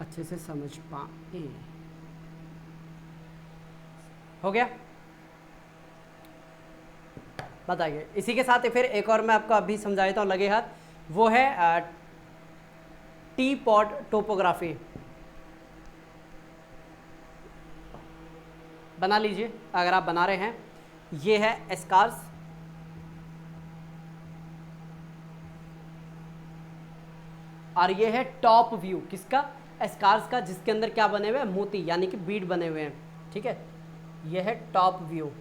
अच्छे से समझ पाए। हो गया, बताइए। इसी के साथ फिर एक और मैं आपको अभी समझा देता हूँ लगे हाथ, वो है टी पॉट टोपोग्राफी। बना लीजिए अगर आप बना रहे हैं। ये है एस्कार्स, और ये है टॉप व्यू किसका, एस्कार्स का, जिसके अंदर क्या बने हुए हैं, मोती यानी कि बीड बने हुए हैं, ठीक है। ये है टॉप व्यू।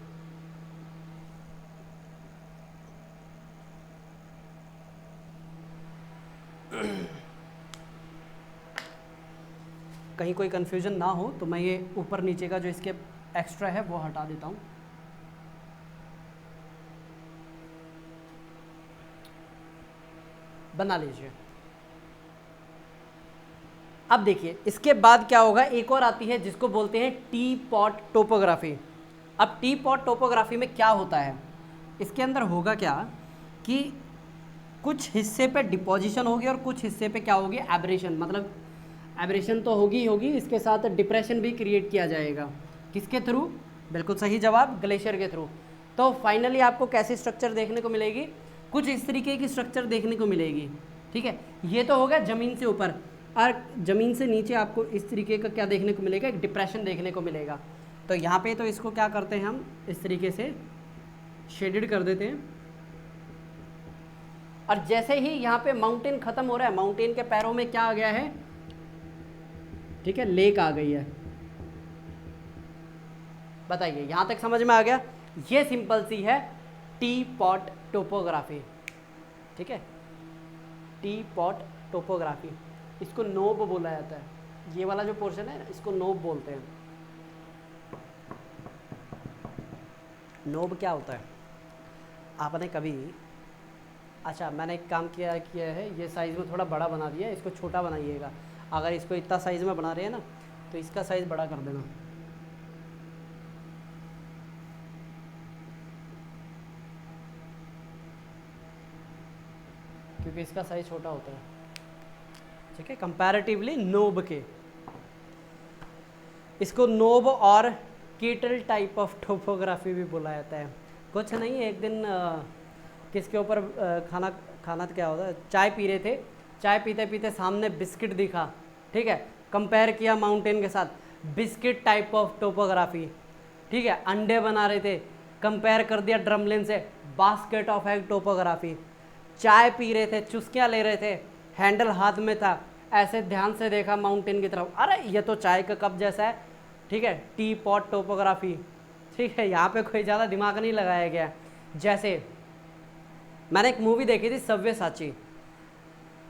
कहीं कोई कंफ्यूजन ना हो तो मैं ये ऊपर नीचे का जो इसके एक्स्ट्रा है वो हटा देता हूँ। बना लीजिए। अब देखिए इसके बाद क्या होगा, एक और आती है जिसको बोलते हैं टी पॉट टोपोग्राफी। अब टी पॉट टोपोग्राफी में क्या होता है, इसके अंदर होगा क्या कि कुछ हिस्से पे डिपोजिशन होगी और कुछ हिस्से पे क्या होगी, एब्रेशन। मतलब एब्रेशन तो होगी ही होगी, इसके साथ डिप्रेशन भी क्रिएट किया जाएगा। किसके थ्रू, बिल्कुल सही जवाब, ग्लेशियर के थ्रू। तो फाइनली आपको कैसी स्ट्रक्चर देखने को मिलेगी, कुछ इस तरीके की स्ट्रक्चर देखने को मिलेगी, ठीक है। ये तो होगा ज़मीन से ऊपर, और ज़मीन से नीचे आपको इस तरीके का क्या देखने को मिलेगा, एक डिप्रेशन देखने को मिलेगा। तो यहाँ पे तो इसको क्या करते हैं हम, इस तरीके से शेडेड कर देते हैं। और जैसे ही यहाँ पे माउंटेन ख़त्म हो रहा है, माउंटेन के पैरों में क्या आ गया है, ठीक है, लेक आ गई है। बताइए यहाँ तक समझ में आ गया। ये सिंपल सी है टी पॉट टोपोग्राफी, ठीक है, टी पॉट टोपोग्राफी। इसको नोब बोला जाता है, ये वाला जो पोर्शन है इसको नोब बोलते हैं। नोब क्या होता है, आपने कभी, अच्छा मैंने एक काम किया है, ये साइज़ में थोड़ा बड़ा बना दिया है, इसको छोटा बनाइएगा। अगर इसको इतना साइज़ में बना रहे हैं ना तो इसका साइज़ बड़ा कर देना, क्योंकि इसका साइज़ छोटा होता है, ठीक है, कंपैरेटिवली नोब के। इसको नोब और कीटल टाइप ऑफ टोपोग्राफी भी बोला जाता है। कुछ नहीं, एक दिन किसके ऊपर खाना क्या होता है, चाय पी रहे थे, चाय पीते पीते सामने बिस्किट दिखा, ठीक है, कंपेयर किया माउंटेन के साथ, बिस्किट टाइप ऑफ टोपोग्राफी, ठीक है, अंडे बना रहे थे, कंपेयर कर दिया ड्रमलिन से, बास्केट ऑफ एग टोपोग्राफी। चाय पी रहे थे, चुस्कियाँ ले रहे थे, हैंडल हाथ में था, ऐसे ध्यान से देखा माउंटेन की तरफ, अरे ये तो चाय का कप जैसा है, ठीक है, टी पॉट टोपोग्राफी। ठीक है, यहाँ पे कोई ज़्यादा दिमाग नहीं लगाया गया। जैसे मैंने एक मूवी देखी थी सव्यसाची,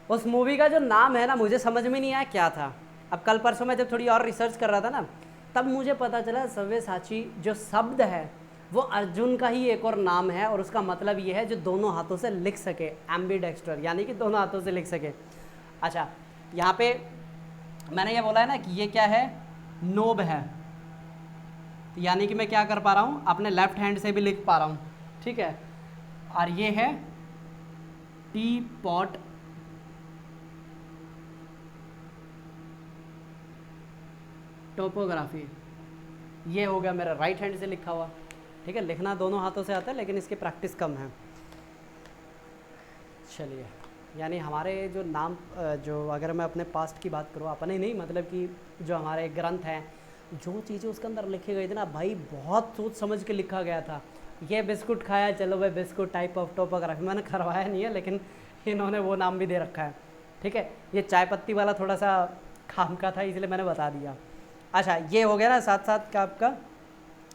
उस मूवी का जो नाम है ना मुझे समझ में नहीं आया क्या था। अब कल परसों मैं जब थोड़ी और रिसर्च कर रहा था ना, तब मुझे पता चला सव्यसाची जो शब्द है वो अर्जुन का ही एक और नाम है, और उसका मतलब ये है जो दोनों हाथों से लिख सके, एम्बीडेक्स्टर, यानी कि दोनों हाथों से लिख सके। अच्छा, यहाँ पे मैंने ये बोला है ना कि ये क्या है, नोब है, यानी कि मैं क्या कर पा रहा हूँ, अपने लेफ्ट हैंड से भी लिख पा रहा हूँ। ठीक है, और ये है टी पॉट टोपोग्राफी, ये हो गया मेरा राइट हैंड से लिखा हुआ। ठीक है, लिखना दोनों हाथों से आता है लेकिन इसकी प्रैक्टिस कम है। चलिए, यानी हमारे जो नाम, जो अगर मैं अपने पास्ट की बात करूँ, अपने नहीं मतलब कि जो हमारे ग्रंथ हैं, जो चीज़ें उसके अंदर लिखी गई थी ना भाई, बहुत सोच समझ के लिखा गया था। ये बिस्कुट खाया, चलो भाई बिस्कुट टाइप ऑफ टोपोग्राफी, मैंने करवाया नहीं है लेकिन इन्होंने वो नाम भी दे रखा है। ठीक है, ये चाय पत्ती वाला थोड़ा सा काम का था इसलिए मैंने बता दिया। अच्छा, ये हो गया ना साथ साथ का आपका,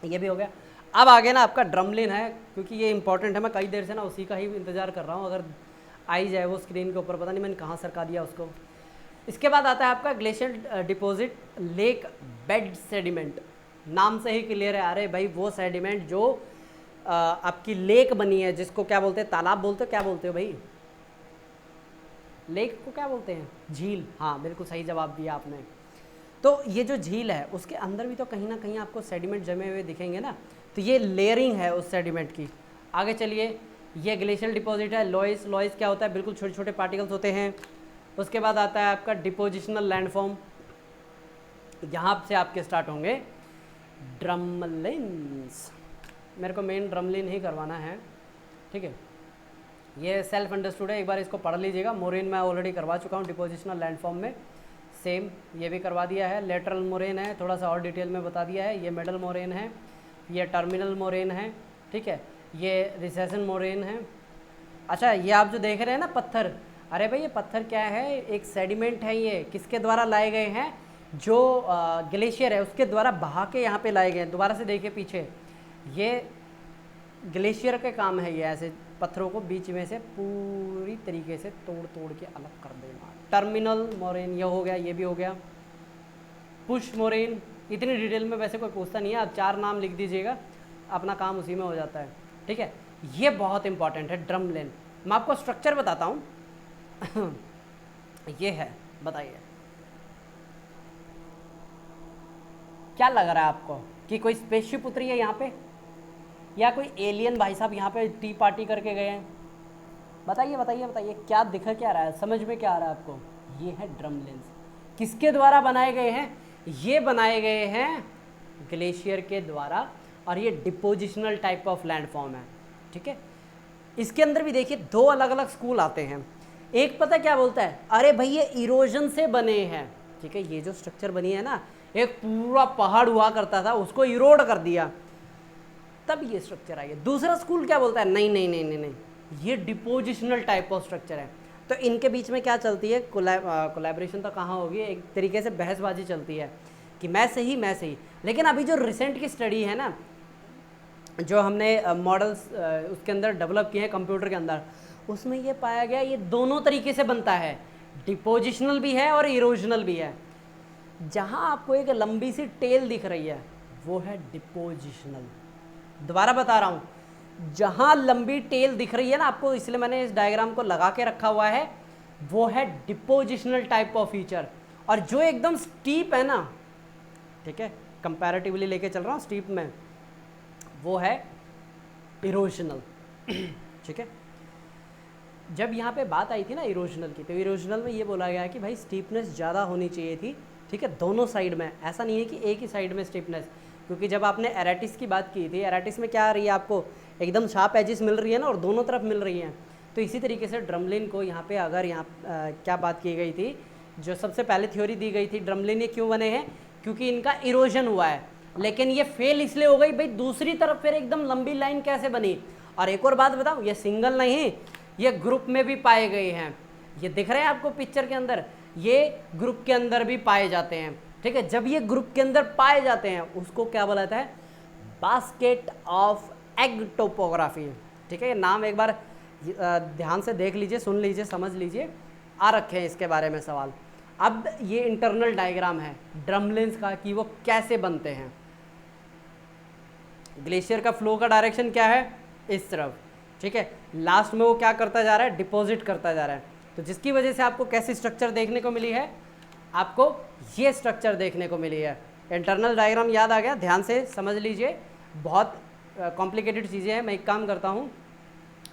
ये भी हो गया। अब आगे ना आपका ड्रमलिन है, क्योंकि ये इंपॉर्टेंट है, मैं कई देर से ना उसी का ही इंतज़ार कर रहा हूँ, अगर आई जाए वो स्क्रीन के ऊपर, पता नहीं मैंने कहाँ सरका दिया उसको। इसके बाद आता है आपका glacier deposit lake bed sediment, नाम से ही क्लियर है। अरे भाई वो सेडिमेंट जो आपकी लेक बनी है, जिसको क्या बोलते हैं, तालाब बोलते हो, क्या बोलते हो भाई, लेक को क्या बोलते हैं, झील। हाँ बिल्कुल सही जवाब दिया आपने। तो ये जो झील है उसके अंदर भी तो कहीं ना कहीं आपको सेडिमेंट जमे हुए दिखेंगे ना, तो ये लेयरिंग है उस सेडिमेंट की। आगे चलिए, ये ग्लेशियल डिपॉजिट है। लॉइस, लॉइस क्या होता है, बिल्कुल छोटे छोटे पार्टिकल्स होते हैं। उसके बाद आता है आपका डिपोजिशनल लैंडफॉर्म, यहाँ से आपके स्टार्ट होंगे ड्रमलिन्स। मेरे को मेन ड्रमलिन ही करवाना है। ठीक है, ये सेल्फ अंडरस्टूड है, एक बार इसको पढ़ लीजिएगा। मोरेन मैं ऑलरेडी करवा चुका हूँ डिपोजिशनल लैंडफॉर्म में, सेम ये भी करवा दिया है। लेटरल मोरेन है, थोड़ा सा और डिटेल में बता दिया है। ये मिडल मोरेन है, ये टर्मिनल मोरेन है। ठीक है, ये रिसेशन मोरेन है। अच्छा, ये आप जो देख रहे हैं ना पत्थर, अरे भाई ये पत्थर क्या है, एक सेडिमेंट है। ये किसके द्वारा लाए गए हैं, जो ग्लेशियर है उसके द्वारा बहा के यहाँ पे लाए गए हैं। दोबारा से देखिए पीछे, ये ग्लेशियर के काम है, ये ऐसे पत्थरों को बीच में से पूरी तरीके से तोड़ तोड़ के अलग कर देना। टर्मिनल मोरेन ये हो गया, ये भी हो गया। पुश मोरेन, इतनी डिटेल में वैसे कोई पूछता नहीं है, आप 4 नाम लिख दीजिएगा, अपना काम उसी में हो जाता है। ठीक है, ये बहुत इंपॉर्टेंट है ड्रमलिन। मैं आपको स्ट्रक्चर बताता हूँ ये है, बताइए क्या लग रहा है आपको, कि कोई स्पेसशिप उतरी है यहाँ पे, या कोई एलियन भाई साहब यहाँ पे टी पार्टी करके गए हैं? बताइए बताइए बताइए, क्या दिख क्या रहा है, समझ में क्या आ रहा है आपको? ये है ड्रमलिन्स। किसके द्वारा बनाए गए हैं? ये बनाए गए हैं ग्लेशियर के द्वारा, और ये डिपोजिशनल टाइप ऑफ लैंडफॉर्म है। ठीक है, इसके अंदर भी देखिए 2 अलग अलग स्कूल आते हैं। एक पता क्या बोलता है, अरे भाई ये इरोजन से बने हैं। ठीक है, ये जो स्ट्रक्चर बनी है ना, एक पूरा पहाड़ हुआ करता था, उसको इरोड कर दिया, तब ये स्ट्रक्चर आई है। दूसरा स्कूल क्या बोलता है, नहीं नहीं नहीं नहीं नहीं, ये डिपोजिशनल टाइप ऑफ स्ट्रक्चर है। तो इनके बीच में क्या चलती है, कोलैबोरेशन तो कहाँ होगी, एक तरीके से बहसबाजी चलती है कि मैं सही मैं सही। लेकिन अभी जो रिसेंट की स्टडी है ना, जो हमने मॉडल्स उसके अंदर डेवलप किए हैं कंप्यूटर के अंदर, उसमें ये पाया गया ये दोनों तरीके से बनता है, डिपोजिशनल भी है और इरोजनल भी है। जहाँ आपको एक लंबी सी टेल दिख रही है वो है डिपोजिशनल। दोबारा बता रहा हूँ, जहाँ लंबी टेल दिख रही है ना आपको, इसलिए मैंने इस डायग्राम को लगा के रखा हुआ है, वो है डिपोजिशनल टाइप ऑफ फीचर। और जो एकदम स्टीप है ना, ठीक है, कंपैरेटिवली लेके चल रहा हूँ स्टीप में, वो है इरोजनल। ठीक है, जब यहाँ पे बात आई थी ना इरोजनल की, तो इरोजनल में ये बोला गया है कि भाई स्टीपनेस ज़्यादा होनी चाहिए थी। ठीक है, दोनों साइड में, ऐसा नहीं है कि एक ही साइड में स्टीपनेस, क्योंकि जब आपने एरेटिस की बात की थी, एरेटिस में क्या आ रही है आपको, एकदम शार्प एजेस मिल रही है ना, और दोनों तरफ मिल रही हैं। तो इसी तरीके से ड्रमलिन को यहाँ पे अगर यहाँ क्या बात की गई थी, जो सबसे पहले थ्योरी दी गई थी, ड्रमलिन ये क्यों बने हैं, क्योंकि इनका इरोजन हुआ है। लेकिन ये फेल इसलिए हो गई भाई, दूसरी तरफ फिर एकदम लंबी लाइन कैसे बनी। और एक और बात बताऊं, ये सिंगल नहीं, ये ग्रुप में भी पाए गए हैं। ये दिख रहे हैं आपको पिक्चर के अंदर, ये ग्रुप के अंदर भी पाए जाते हैं। ठीक है, जब ये ग्रुप के अंदर पाए जाते हैं उसको क्या बोला जाता है, बास्केट ऑफ एग टोपोग्राफी। ठीक है, ये नाम एक बार ध्यान से देख लीजिए, सुन लीजिए, समझ लीजिए, आ रखे हैं इसके बारे में सवाल। अब ये इंटरनल डायग्राम है ड्रमलिन्स का कि वो कैसे बनते हैं। ग्लेशियर का फ्लो का डायरेक्शन क्या है, इस तरफ। ठीक है, लास्ट में वो क्या करता जा रहा है, डिपॉजिट करता जा रहा है। तो जिसकी वजह से आपको कैसी स्ट्रक्चर देखने को मिली है, आपको ये स्ट्रक्चर देखने को मिली है। इंटरनल डायग्राम याद आ गया, ध्यान से समझ लीजिए, बहुत कॉम्प्लिकेटेड चीज़ें हैं। मैं एक काम करता हूँ,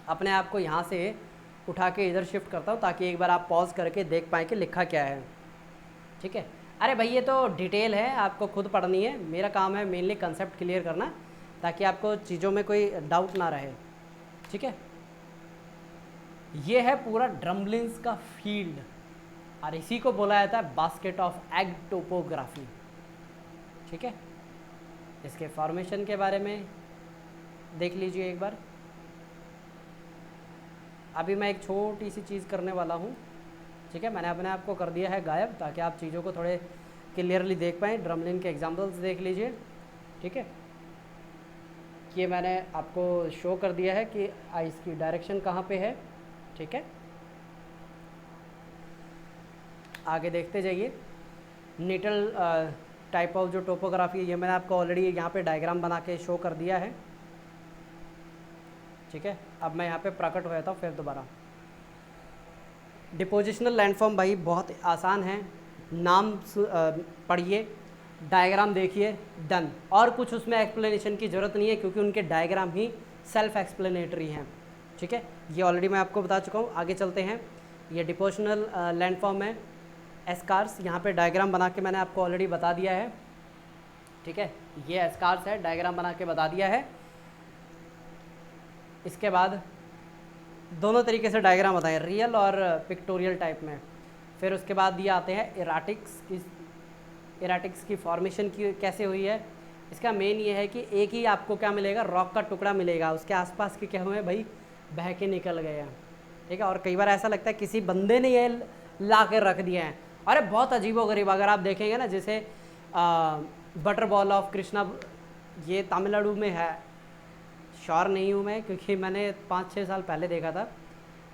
अपने आप को यहाँ से उठा के इधर शिफ्ट करता हूँ ताकि एक बार आप पॉज करके देख पाएँ कि लिखा क्या है। ठीक है, अरे भाई ये तो डिटेल है, आपको खुद पढ़नी है, मेरा काम है मेनली कंसेप्ट क्लियर करना ताकि आपको चीज़ों में कोई डाउट ना रहे। ठीक है, ये है पूरा ड्रमलिन्स का फील्ड और इसी को बोला जाता है बास्केट ऑफ एग टोपोग्राफी। ठीक है, इसके फॉर्मेशन के बारे में देख लीजिए एक बार। अभी मैं एक छोटी सी चीज़ करने वाला हूँ। ठीक है, मैंने अपने आप को कर दिया है गायब ताकि आप चीज़ों को थोड़े क्लियरली देख पाएँ। ड्रमलिन के एग्जाम्पल्स देख लीजिए। ठीक है, ये मैंने आपको शो कर दिया है कि इसकी डायरेक्शन कहाँ पे है। ठीक है, आगे देखते जाइए। नीटल टाइप ऑफ जो टोपोग्राफी, ये मैंने आपको ऑलरेडी यहाँ पे डायग्राम बना के शो कर दिया है। ठीक है, अब मैं यहाँ पे प्रकट हो जाता हूँ फिर दोबारा। डिपोजिशनल लैंडफॉर्म भाई बहुत आसान है, नाम पढ़िए, डायग्राम देखिए, डन। और कुछ उसमें एक्सप्लेनेशन की ज़रूरत नहीं है क्योंकि उनके डायग्राम ही सेल्फ एक्सप्लेनेटरी हैं। ठीक है, ये ऑलरेडी मैं आपको बता चुका हूँ। आगे चलते हैं, ये डिपोजिशनल लैंडफॉर्म है एस्कार्स, यहाँ पे डायग्राम बना के मैंने आपको ऑलरेडी बता दिया है। ठीक है, ये एस्कार्स है, डायग्राम बना के बता दिया है। इसके बाद दोनों तरीके से डायग्राम बताएं, रियल और पिक्टोरियल टाइप में। फिर उसके बाद ये आते हैं एराटिक्स की फॉर्मेशन की कैसे हुई है। इसका मेन ये है कि एक ही आपको क्या मिलेगा, रॉक का टुकड़ा मिलेगा, उसके आसपास के क्या हुए भाई, बह के निकल गए हैं। ठीक है, और कई बार ऐसा लगता है किसी बंदे ने ये ला के रख दिया है। अरे बहुत अजीबोगरीब, अगर आप देखेंगे ना, जैसे बटर बॉल ऑफ कृष्णा, ये तमिलनाडु में है, श्योर नहीं हूँ मैं क्योंकि मैंने 5-6 साल पहले देखा था।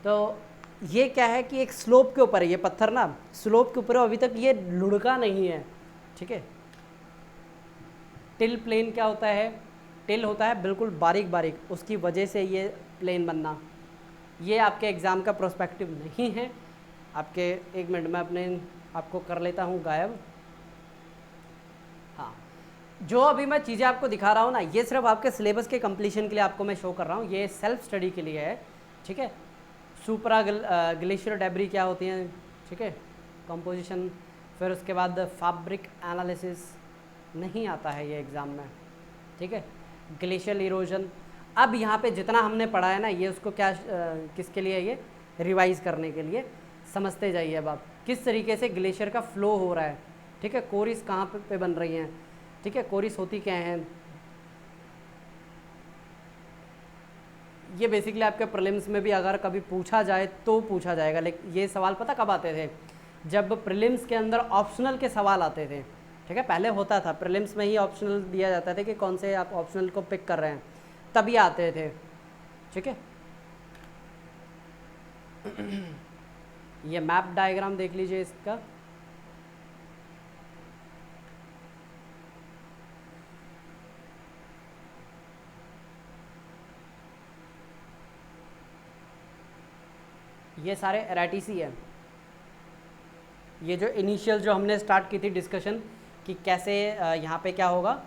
तो ये क्या है कि एक स्लोप के ऊपर है ये पत्थर ना, स्लोप के ऊपर अभी तक ये लुढ़का नहीं है। ठीक है, टिल प्लेन क्या होता है, टिल होता है बिल्कुल बारीक बारीक, उसकी वजह से ये प्लेन बनना। ये आपके एग्ज़ाम का प्रोस्पेक्टिव नहीं है। आपके एक मिनट में अपने आपको कर लेता हूँ गायब। हाँ, जो अभी मैं चीज़ें आपको दिखा रहा हूँ ना, ये सिर्फ आपके सिलेबस के कंप्लीशन के लिए आपको मैं शो कर रहा हूँ, ये सेल्फ स्टडी के लिए है। ठीक है, सुपरा ग्लेशियर डेब्री क्या होती हैं, ठीक है, कंपोजिशन, फिर उसके बाद फैब्रिक एनालिसिस नहीं आता है ये एग्ज़ाम में। ठीक है, ग्लेशियल इरोजन। अब यहाँ पे जितना हमने पढ़ा है ना, ये उसको क्या किसके लिए, ये रिवाइज करने के लिए। समझते जाइए अब आप किस तरीके से ग्लेशियर का फ्लो हो रहा है। ठीक है, कोरिस कहाँ पे बन रही हैं। ठीक है, कोरिस होती क्या हैं, ये बेसिकली आपके प्रीलिम्स में भी अगर कभी पूछा जाए तो पूछा जाएगा। लेकिन ये सवाल पता कब आते थे, जब प्रीलिम्स के अंदर ऑप्शनल के सवाल आते थे। ठीक है, पहले होता था प्रीलिम्स में ही ऑप्शनल दिया जाता था कि कौन से आप ऑप्शनल को पिक कर रहे हैं, तभी आते थे। ठीक है, ये मैप डायग्राम देख लीजिए इसका। ये सारे एराटिसी है। ये जो इनिशियल जो हमने स्टार्ट की थी डिस्कशन कि कैसे यहाँ पे क्या होगा,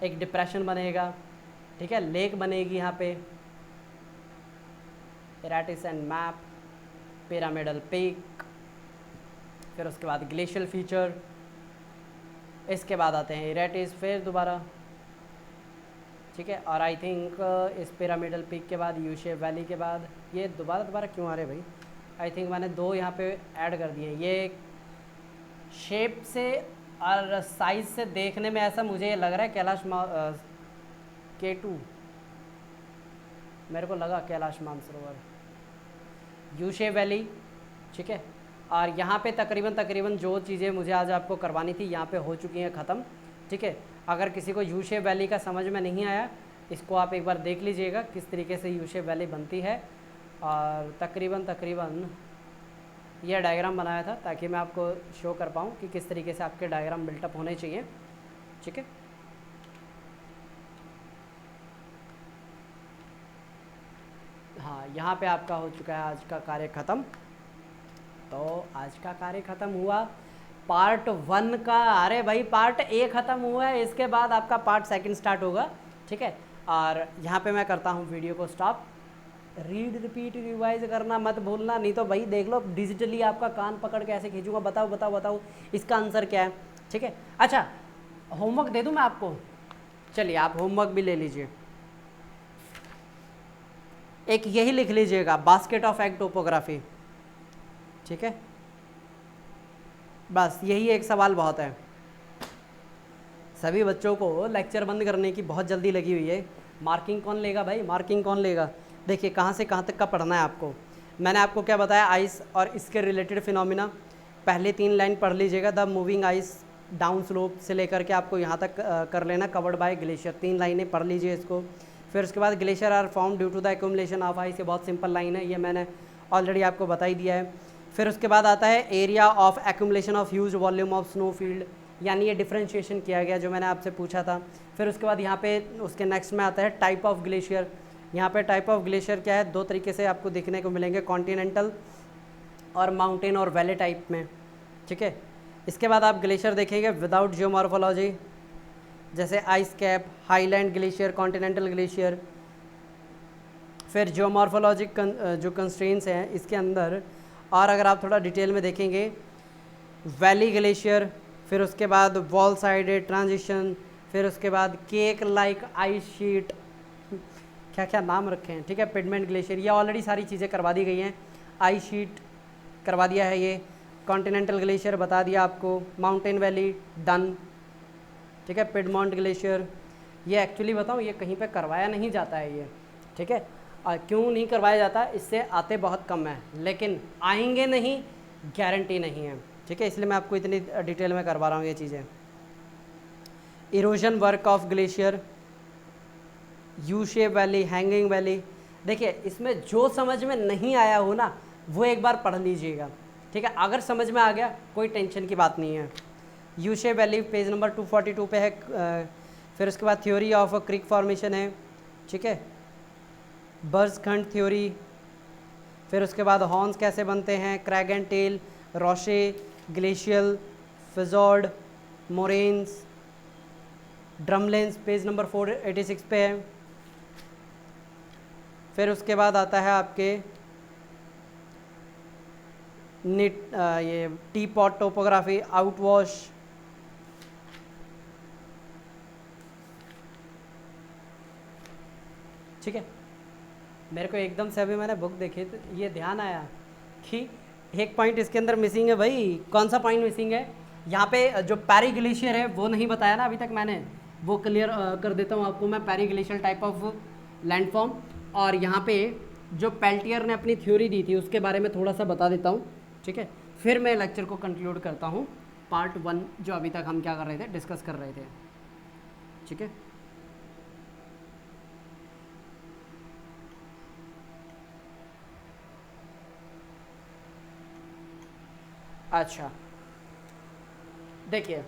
एक डिप्रेशन बनेगा। ठीक है, लेक बनेगी यहाँ पे, एराटिस एंड मैप, पिरामिडल पीक, फिर उसके बाद ग्लेशियल फीचर, इसके बाद आते हैं एराटिस, फिर दोबारा। ठीक है, और आई थिंक इस पिरामिडल पीक के बाद यू शेप वैली के बाद ये दोबारा क्यों आ रहे भाई, आई थिंक मैंने 2 यहाँ पे ऐड कर दिए। ये शेप से और साइज से देखने में ऐसा मुझे लग रहा है K2, मेरे को लगा कैलाश मानसरोवर, यूशे वैली, ठीक है। और यहाँ पे तकरीबन जो चीज़ें मुझे आज आपको करवानी थी यहाँ पे हो चुकी हैं ख़त्म, ठीक है। अगर किसी को यूशे वैली का समझ में नहीं आया, इसको आप एक बार देख लीजिएगा किस तरीके से यूशे वैली बनती है। और तकरीबन यह डायग्राम बनाया था ताकि मैं आपको शो कर पाऊँ कि किस तरीके से आपके डायग्राम बिल्टअप होने चाहिए, ठीक है। हाँ, यहाँ पे आपका हो चुका है आज का कार्य ख़त्म। तो आज का कार्य ख़त्म हुआ पार्ट 1 का। अरे भाई पार्ट A ख़त्म हुआ है, इसके बाद आपका पार्ट 2 स्टार्ट होगा, ठीक है। और यहाँ पे मैं करता हूँ वीडियो को स्टॉप। रीड रिपीट रिवाइज करना मत भूलना, नहीं तो भाई देख लो डिजिटली आपका कान पकड़ के ऐसे खींचूंगा, बताओ इसका आंसर क्या है, ठीक है। अच्छा, होमवर्क दे दूँ मैं आपको? चलिए आप होमवर्क भी ले लीजिए। एक यही लिख लीजिएगा, बास्केट ऑफ एग टोपोग्राफी, ठीक है। बस यही एक सवाल बहुत है। सभी बच्चों को लेक्चर बंद करने की बहुत जल्दी लगी हुई है। मार्किंग कौन लेगा भाई, मार्किंग कौन लेगा? देखिए कहाँ से कहाँ तक का पढ़ना है आपको। मैंने आपको क्या बताया, आइस और इसके रिलेटेड फिनोमिना। पहले 3 लाइन पढ़ लीजिएगा, the moving ice down slope से लेकर के आपको यहाँ तक कर लेना, कवर्ड बाय ग्लेशियर। 3 लाइनें पढ़ लीजिए इसको। फिर उसके बाद glacier are form due to the accumulation of ice, ये बहुत सिंपल लाइन है, ये मैंने ऑलरेडी आपको बता ही दिया है। फिर उसके बाद आता है area of accumulation of huge volume of snow field, यानी ये डिफ्रेंशिएशन किया गया जो मैंने आपसे पूछा था। फिर उसके बाद यहाँ पे उसके नेक्स्ट में आता है टाइप ऑफ ग्लेशियर। यहाँ पे टाइप ऑफ ग्लेशियर क्या है, 2 तरीके से आपको देखने को मिलेंगे, कॉन्टिनेंटल और माउंटेन और वैली टाइप में, ठीक है। इसके बाद आप ग्लेशियर देखेंगे विदाउट जियोमॉर्फोलॉजी, जैसे ice cap, highland glacier, continental glacier. फिर जियोमॉर्फोलॉजिक जो कंस्ट्रेंट्स हैं इसके अंदर, और अगर आप थोड़ा डिटेल में देखेंगे, वैली ग्लेशियर, फिर उसके बाद वॉल साइडेड ट्रांजिशन, फिर उसके बाद केक लाइक आइस शीट, क्या क्या नाम रखे हैं, ठीक है। पिगमेंट ग्लेशियर, ये ऑलरेडी सारी चीज़ें करवा दी गई हैं। आइस शीट करवा दिया है ये। कॉन्टिनेंटल ग्लेशियर बता दिया आपको। माउंटेन वैली डन, ठीक है। पिडमॉन्ट ग्लेशियर, ये एक्चुअली बताऊँ ये कहीं पे करवाया नहीं जाता है ये, ठीक है। क्यों नहीं करवाया जाता, इससे आते बहुत कम है, लेकिन आएंगे नहीं गारंटी नहीं है, ठीक है। इसलिए मैं आपको इतनी डिटेल में करवा रहा हूँ ये चीज़ें। Erosion work of glacier, U shape valley, hanging valley. देखिए इसमें जो समझ में नहीं आया हो ना वो एक बार पढ़ लीजिएगा, ठीक है। अगर समझ में आ गया कोई टेंशन की बात नहीं है। U shape valley page number 242 पे है। फिर उसके बाद थ्योरी ऑफ क्रिक फॉर्मेशन है, ठीक है। Bergschrund theory. फिर उसके बाद हॉर्न्स कैसे बनते हैं, crag and tail, roche, glacial, fjord, moraines, drumlins page number 486 पे है। फिर उसके बाद आता है आपके ये टी पॉट टोपोग्राफी, आउटवॉश, ठीक है। मेरे को एकदम से अभी मैंने बुक देखी तो ये ध्यान आया कि एक पॉइंट इसके अंदर मिसिंग है भाई। कौन सा पॉइंट मिसिंग है? यहाँ पे जो पैरी ग्लेशियर है वो नहीं बताया ना अभी तक मैंने, वो क्लियर कर देता हूँ आपको मैं। पैरी ग्लेशियल टाइप ऑफ लैंडफॉर्म, और यहाँ पे जो पेल्टियर ने अपनी थ्योरी दी थी उसके बारे में थोड़ा सा बता देता हूँ, ठीक है। फिर मैं लेक्चर को कंक्लूड करता हूँ, पार्ट 1 जो अभी तक हम क्या कर रहे थे, डिस्कस कर रहे थे, ठीक है। अच्छा देखिए,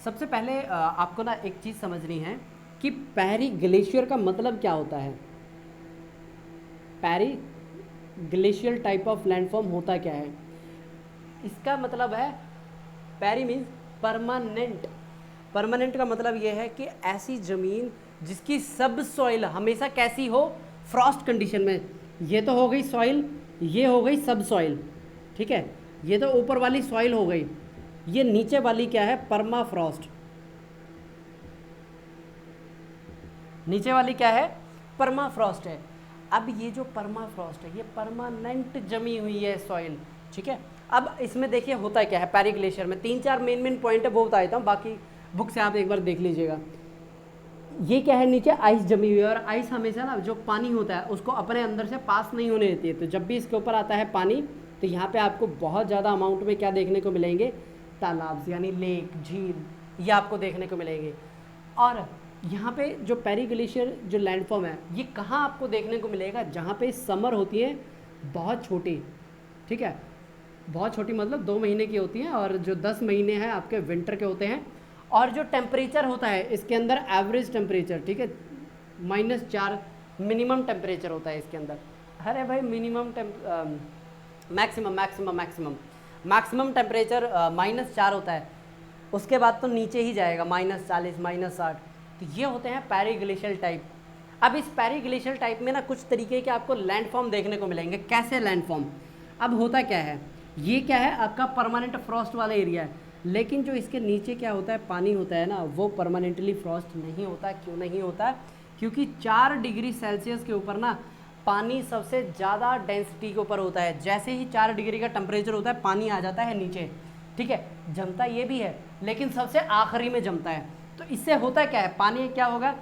सबसे पहले आपको ना एक चीज़ समझनी है कि पैरी ग्लेशियर का मतलब क्या होता है। पैरी ग्लेशियल टाइप ऑफ लैंडफॉर्म होता क्या है? इसका मतलब है, पैरी मीन्स परमानेंट। परमानेंट का मतलब ये है कि ऐसी ज़मीन जिसकी सब सॉइल हमेशा कैसी हो, फ्रॉस्ट कंडीशन में। ये तो हो गई सॉइल, ये हो गई सब सॉइल, ठीक है। ये तो ऊपर वाली सॉइल हो गई, ये नीचे वाली क्या है, परमा फ्रॉस्ट। नीचे वाली क्या है, परमा फ्रॉस्ट है। अब ये जो परमा फ्रॉस्ट है ये परमानेंट जमी हुई है सॉइल, ठीक है। अब इसमें देखिए होता क्या है, पैरी ग्लेशियर में 3-4 मेन पॉइंट है, वो बता देता हूँ, बाकी बुक से आप एक बार देख लीजिएगा। ये क्या है, नीचे आइस जमी हुई है, और आइस हमेशा ना जो पानी होता है उसको अपने अंदर से पास नहीं होने देती है। तो जब भी इसके ऊपर आता है पानी, तो यहाँ पे आपको बहुत ज़्यादा अमाउंट में क्या देखने को मिलेंगे, तालाब यानी लेक, झील, ये आपको देखने को मिलेंगे। और यहाँ पे जो पैरी ग्लेशियर जो लैंडफॉर्म है, ये कहाँ आपको देखने को मिलेगा, जहाँ पे समर होती है बहुत छोटी, ठीक है, बहुत छोटी मतलब 2 महीने की होती हैं, और जो 10 महीने हैं आपके विंटर के होते हैं। और जो टेम्परेचर होता है इसके अंदर, एवरेज टेम्परेचर, ठीक है, -4 मिनिमम टेम्परेचर होता है इसके अंदर। अरे भाई मिनिमम मैक्सिमम टेम्परेचर -4 होता है, उसके बाद तो नीचे ही जाएगा, -40 -60। तो ये होते हैं पैरी ग्लेशियल टाइप। अब इस पैरी ग्लेशियल टाइप में ना कुछ तरीके के आपको लैंडफॉर्म देखने को मिलेंगे। कैसे लैंडफॉर्म, अब होता क्या है, ये क्या है आपका परमानेंट फ्रॉस्ट वाला एरिया है, लेकिन जो इसके नीचे क्या होता है, पानी होता है ना, वो परमानेंटली फ्रॉस्ट नहीं होता। क्यों नहीं होता, क्योंकि 4 डिग्री सेल्सियस के ऊपर ना पानी सबसे ज़्यादा डेंसिटी के ऊपर होता है। जैसे ही 4 डिग्री का टेम्परेचर होता है, पानी आ जाता है नीचे, ठीक है, जमता ये भी है लेकिन सबसे आखिरी में जमता है। तो इससे होता क्या है, पानी क्या होगा,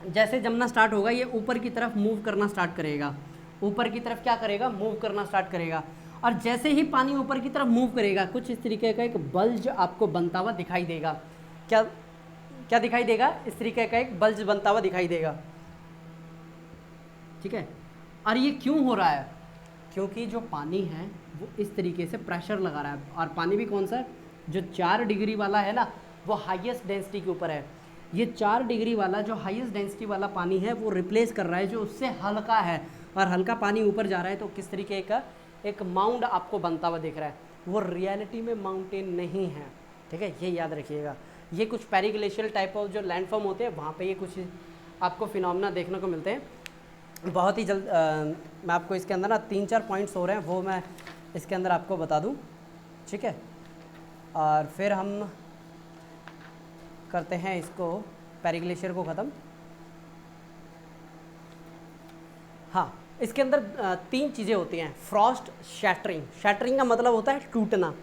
जैसे जमना स्टार्ट होगा, ये ऊपर की तरफ मूव करना स्टार्ट करेगा, ऊपर की तरफ क्या करेगा, मूव करना स्टार्ट करेगा। और जैसे ही पानी ऊपर की तरफ मूव करेगा, कुछ इस तरीके का एक बल्ज आपको बनता हुआ दिखाई देगा। क्या क्या दिखाई देगा, इस तरीके का एक बल्ज बनता हुआ दिखाई देगा, ठीक है। और ये क्यों हो रहा है, क्योंकि जो पानी है वो इस तरीके से प्रेशर लगा रहा है, और पानी भी कौन सा है, जो 4 डिग्री वाला है ना, वो हाईएस्ट डेंसिटी के ऊपर है। ये 4 डिग्री वाला जो हाईएस्ट डेंसिटी वाला पानी है, वो रिप्लेस कर रहा है जो उससे हल्का है, और हल्का पानी ऊपर जा रहा है, तो किस तरीके का एक माउंट आपको बनता हुआ दिख रहा है। वो रियलिटी में माउंटेन नहीं है, ठीक है, ये याद रखिएगा। ये कुछ पैरी ग्लेशियल टाइप ऑफ जो लैंडफॉर्म होते हैं, वहाँ पे ये कुछ आपको फिनोमेना देखने को मिलते हैं। बहुत ही जल्द मैं आपको इसके अंदर ना 3-4 पॉइंट्स हो रहे हैं, वो मैं इसके अंदर आपको बता दूँ, ठीक है। और फिर हम करते हैं इसको, पैरी ग्लेशियर को ख़त्म। हाँ, इसके अंदर 3 चीज़ें होती हैं। फ्रॉस्ट शैटरिंग, शैटरिंग का मतलब होता है टूटना,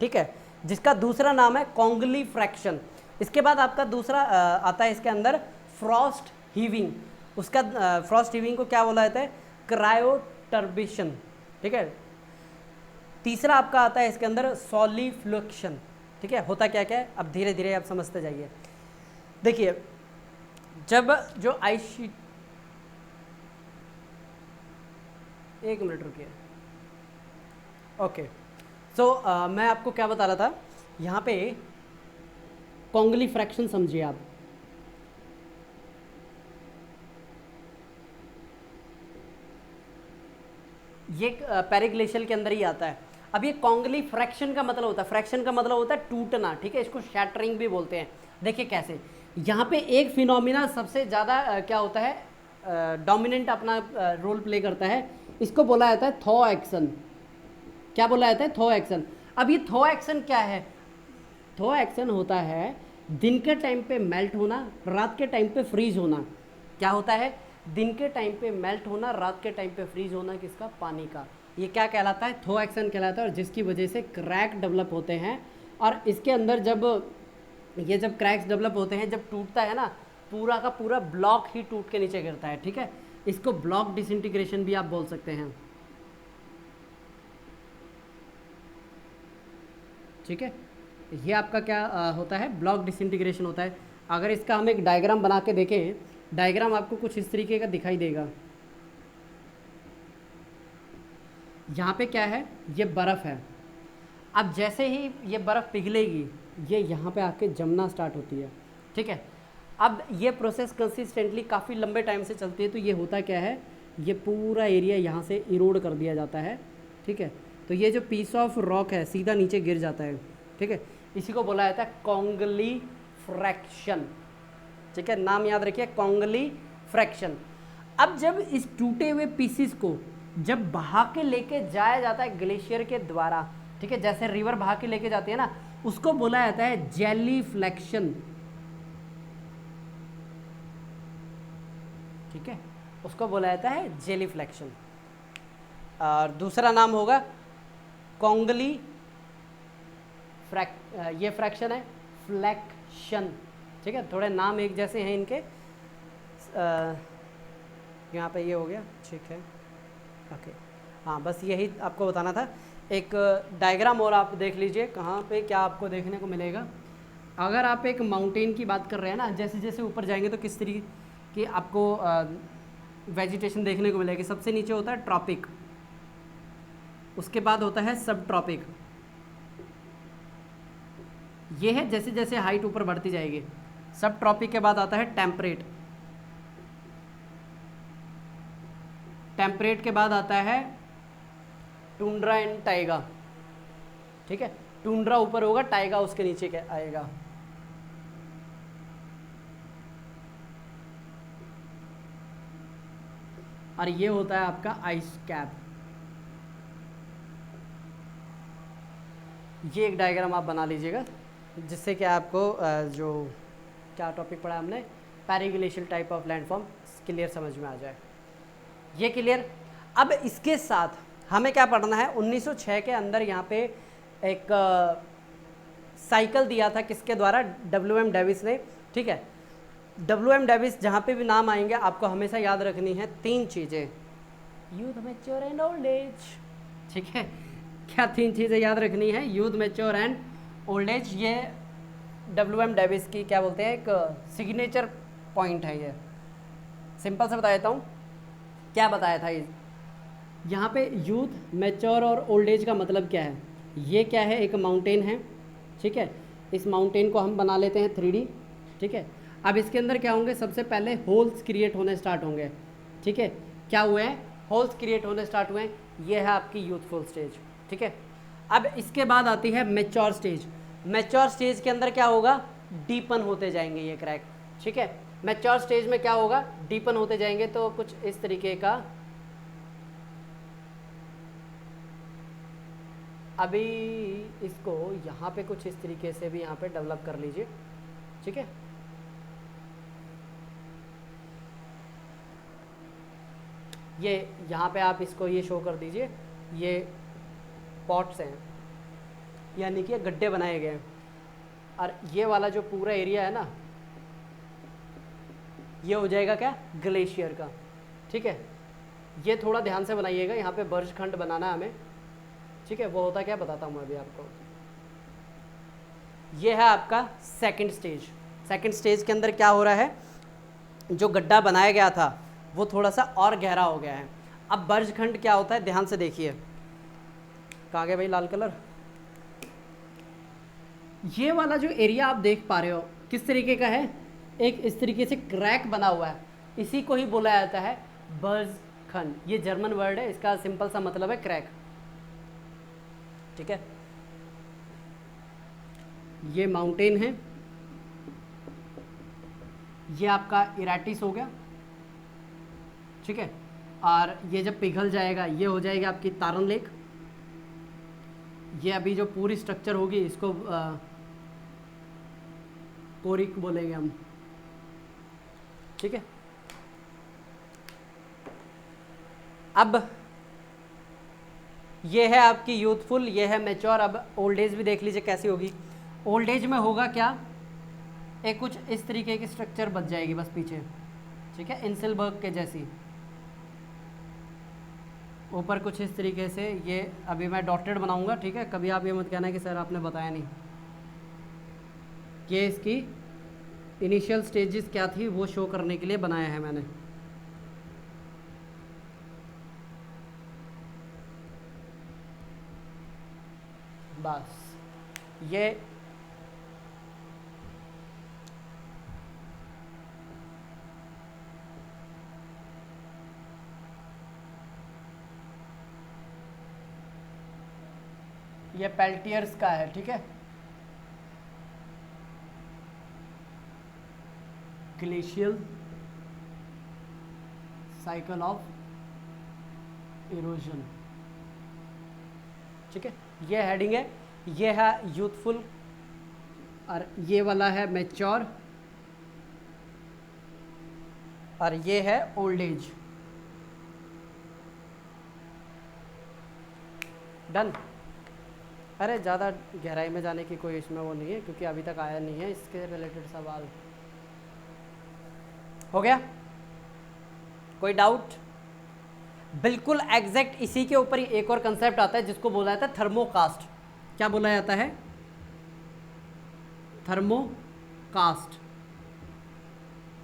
ठीक है, जिसका दूसरा नाम है कॉन्गली फ्रैक्शन। इसके बाद आपका दूसरा आता है इसके अंदर फ्रॉस्ट हीविंग। उसका फ्रॉस्ट हीविंग को क्या बोला जाता है, क्रायोटर्बिशन, ठीक है। तीसरा आपका आता है इसके अंदर सॉलिफ्लुक्शन, ठीक है। होता क्या क्या है, अब धीरे धीरे आप समझते जाइए। देखिए, जब जो आइस शीट, एक मिनट रुकिए, ओके। सो मैं आपको क्या बता रहा था, यहाँ पे कॉन्गली फ्रैक्शन समझिए आप। ये पैरी ग्लेशियर के अंदर ही आता है। अब ये कॉन्गली फ्रैक्शन का मतलब होता है, फ्रैक्शन का मतलब होता है टूटना, ठीक है, इसको शैटरिंग भी बोलते हैं। देखिए कैसे, यहाँ पे एक फिनोमिना सबसे ज़्यादा क्या होता है, डोमिनेंट अपना रोल प्ले करता है, इसको बोला जाता है थॉ एक्शन। क्या बोला जाता है, थॉ एक्शन। अब ये थॉ एक्शन क्या है, थॉ एक्शन होता है दिन के टाइम पे मेल्ट होना, रात के टाइम पे फ्रीज होना। क्या होता है, दिन के टाइम पे मेल्ट होना, रात के टाइम पे फ्रीज होना, किसका, पानी का। ये क्या कहलाता है, थॉ एक्शन कहलाता है, और जिसकी वजह से क्रैक डेवलप होते हैं। और इसके अंदर जब ये जब क्रैक्स डेवलप होते हैं, जब टूटता है ना, पूरा का पूरा ब्लॉक ही टूट के नीचे गिरता है, ठीक है। इसको ब्लॉक डिसइंटीग्रेशन भी आप बोल सकते हैं, ठीक है। ये आपका क्या होता है, ब्लॉक डिसइंटीग्रेशन होता है। अगर इसका हम एक डायग्राम बना के देखें, डायग्राम आपको कुछ इस तरीके का दिखाई देगा। यहाँ पे क्या है, ये बर्फ़ है। अब जैसे ही ये बर्फ़ पिघलेगी, ये यहाँ पे आके जमना स्टार्ट होती है, ठीक है। अब ये प्रोसेस कंसिस्टेंटली काफ़ी लंबे टाइम से चलती है। तो ये होता क्या है, ये पूरा एरिया यहाँ से इरोड कर दिया जाता है, ठीक है। तो ये जो पीस ऑफ रॉक है सीधा नीचे गिर जाता है, ठीक है। इसी को बोला जाता है कॉन्गली फ्रैक्शन, ठीक है, नाम याद रखिए, कॉन्गली फ्रैक्शन। अब जब इस टूटे हुए पीसीस को जब बहा के लेके जाया जाता है ग्लेशियर के द्वारा, ठीक है, जैसे रिवर बहा के लेके जाती है ना, उसको बोला जाता है जेली फ्लैक्शन, ठीक है, उसको बोला जाता है जेली फ्लैक्शन। और दूसरा नाम होगा कॉन्गली ये फ्रैक्शन है फ्लैक्शन, ठीक है, थोड़े नाम एक जैसे हैं इनके। यहाँ पे ये हो गया, ठीक है, ओके। हाँ, बस यही आपको बताना था। एक डायग्राम और आप देख लीजिए कहाँ पे क्या आपको देखने को मिलेगा। अगर आप एक माउंटेन की बात कर रहे हैं ना, जैसे जैसे ऊपर जाएंगे तो किस तरीके की आपको वेजिटेशन देखने को मिलेगी। सबसे नीचे होता है ट्रॉपिक, उसके बाद होता है सब ट्रॉपिक, ये है जैसे जैसे हाइट ऊपर बढ़ती जाएगी। सब ट्रॉपिक के बाद आता है टेम्परेट, टेम्परेट के बाद आता है टुंड्रा एंड टाइगा, ठीक है, टुंड्रा ऊपर होगा, टाइगा उसके नीचे के आएगा। और ये होता है आपका आइस कैप। ये एक डायग्राम आप बना लीजिएगा जिससे कि आपको जो क्या टॉपिक पढ़ा हमने, पैरीग्लेशियल टाइप ऑफ लैंडफॉर्म, क्लियर समझ में आ जाए। ये क्लियर। अब इसके साथ हमें क्या पढ़ना है, 1906 के अंदर यहाँ पे एक साइकिल दिया था, किसके द्वारा, WM डेविस ने, ठीक है। WM डेविस जहाँ पे भी नाम आएंगे आपको हमेशा याद रखनी है 3 चीज़ें, youth, mature and old age, ठीक है। क्या 3 चीज़ें याद रखनी है, youth, mature and old age. ये WM डेविस की क्या बोलते हैं, एक सिग्नेचर पॉइंट है। ये सिंपल से बता देता हूँ क्या बताया था। यहाँ पे यूथ, मैच्योर और ओल्ड एज का मतलब क्या है। ये क्या है, एक माउंटेन है, ठीक है। इस माउंटेन को हम बना लेते हैं 3D, ठीक है। अब इसके अंदर क्या होंगे, सबसे पहले होल्स क्रिएट होने स्टार्ट होंगे, ठीक है। क्या हुए हैं, होल्स क्रिएट होने स्टार्ट हुए हैं। ये है आपकी यूथफुल स्टेज, ठीक है। अब इसके बाद आती है मैच्योर स्टेज। मैच्योर स्टेज के अंदर क्या होगा, डीपन होते जाएंगे ये क्रैक, ठीक है। मैच्योर स्टेज में क्या होगा, डीपन होते जाएंगे। तो कुछ इस तरीके का, अभी इसको यहाँ पे कुछ इस तरीके से भी यहाँ पे डेवलप कर लीजिए, ठीक है। ये यहाँ पे आप इसको ये शो कर दीजिए, ये पॉट्स हैं, यानी कि गड्ढे बनाए गए हैं। और ये वाला जो पूरा एरिया है ना, ये हो जाएगा क्या, ग्लेशियर का, ठीक है। ये थोड़ा ध्यान से बनाइएगा, यहाँ पे बर्जखंड बनाना है हमें, ठीक है। वो होता क्या बताता हूँ मैं अभी आपको। ये है आपका सेकंड स्टेज। सेकंड स्टेज के अंदर क्या हो रहा है, जो गड्ढा बनाया गया था वो थोड़ा सा और गहरा हो गया है। अब बर्जखंड क्या होता है, ध्यान से देखिए, कहाँ गए भाई लाल कलर। ये वाला जो एरिया आप देख पा रहे हो किस तरीके का है, एक इस तरीके से क्रैक बना हुआ है, इसी को ही बोला जाता है बर्जखंड। ये जर्मन वर्ड है, इसका सिंपल सा मतलब है क्रैक, ठीक है। ये माउंटेन है, ये आपका इराटिस हो गया, ठीक है। और ये जब पिघल जाएगा ये हो जाएगी आपकी तारन लेक। ये अभी जो पूरी स्ट्रक्चर होगी इसको कोरिक बोलेंगे हम, ठीक है। अब ये है आपकी यूथफुल, ये है मैच्योर। अब ओल्ड एज भी देख लीजिए कैसी होगी। ओल्ड एज में होगा क्या, एक कुछ इस तरीके की स्ट्रक्चर बच जाएगी बस पीछे, ठीक है, इंसेलबर्ग के जैसी। ऊपर कुछ इस तरीके से, ये अभी मैं डॉटेड बनाऊंगा, ठीक है। कभी आप ये मत कहना कि सर आपने बताया नहीं। ये इसकी इनिशियल स्टेजेस क्या थी वो शो करने के लिए बनाया है मैंने। बस ये पेल्टियर्स का है, ठीक है। ग्लेशियल साइकिल ऑफ इरोजन, ठीक है। ये हेडिंग है, ये है यूथफुल और ये वाला है मैच्योर और ये है ओल्ड एज। डन। अरे ज़्यादा गहराई में जाने की कोई इसमें वो नहीं है, क्योंकि अभी तक आया नहीं है इसके रिलेटेड सवाल। हो गया, कोई डाउट? बिल्कुल एग्जैक्ट इसी के ऊपर ही एक और कंसेप्ट आता है जिसको बोला जाता है थर्मोकास्ट। क्या बोला जाता है? थर्मोकास्ट।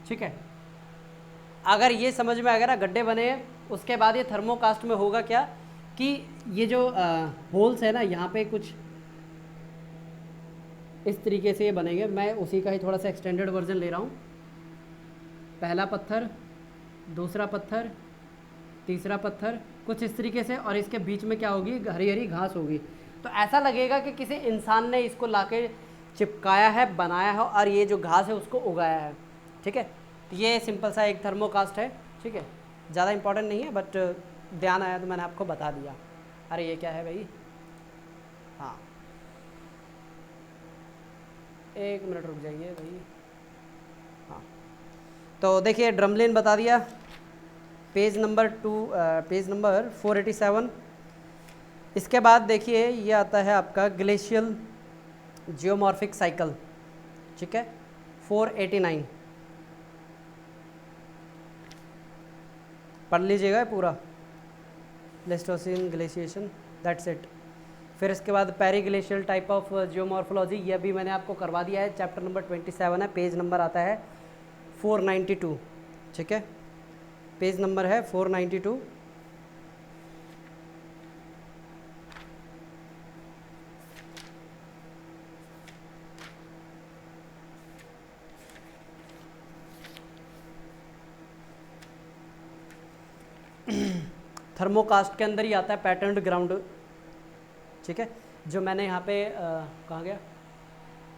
ठीक है, अगर ये समझ में आ गया ना, गड्ढे बने हैं, उसके बाद ये थर्मोकास्ट में होगा क्या कि ये जो होल्स है ना, यहाँ पे कुछ इस तरीके से ये बनेंगे। मैं उसी का ही थोड़ा सा एक्सटेंडेड वर्जन ले रहा हूँ। पहला पत्थर, दूसरा पत्थर, तीसरा पत्थर, कुछ इस तरीके से, और इसके बीच में क्या होगी? हरी हरी घास होगी। तो ऐसा लगेगा कि किसी इंसान ने इसको लाके चिपकाया है, बनाया है, और ये जो घास है उसको उगाया है। ठीक है, तो ये सिंपल सा एक थर्मोकास्ट है। ठीक है, ज़्यादा इंपॉर्टेंट नहीं है, बट ध्यान आया तो मैंने आपको बता दिया। अरे ये क्या है भाई? हाँ, एक मिनट रुक जाइए भाई। हाँ, तो देखिए ड्रमलिन बता दिया, पेज नंबर 487। इसके बाद देखिए ये आता है आपका ग्लेशियल जियोमॉर्फिक साइकिल। ठीक है, 489 पढ़ लीजिएगा पूरा, प्लेस्टोसीन ग्लेशिएशन, दैट्स इट। फिर इसके बाद पेरीग्लेशियल टाइप ऑफ जियोमॉर्फोलॉजी, ये भी मैंने आपको करवा दिया है, चैप्टर नंबर 27 है, पेज नंबर आता है 492। ठीक है, पेज नंबर है 492। थर्मोकास्ट के अंदर ही आता है पैटर्न्ड ग्राउंड। ठीक है, जो मैंने यहाँ पे कहाँ गया,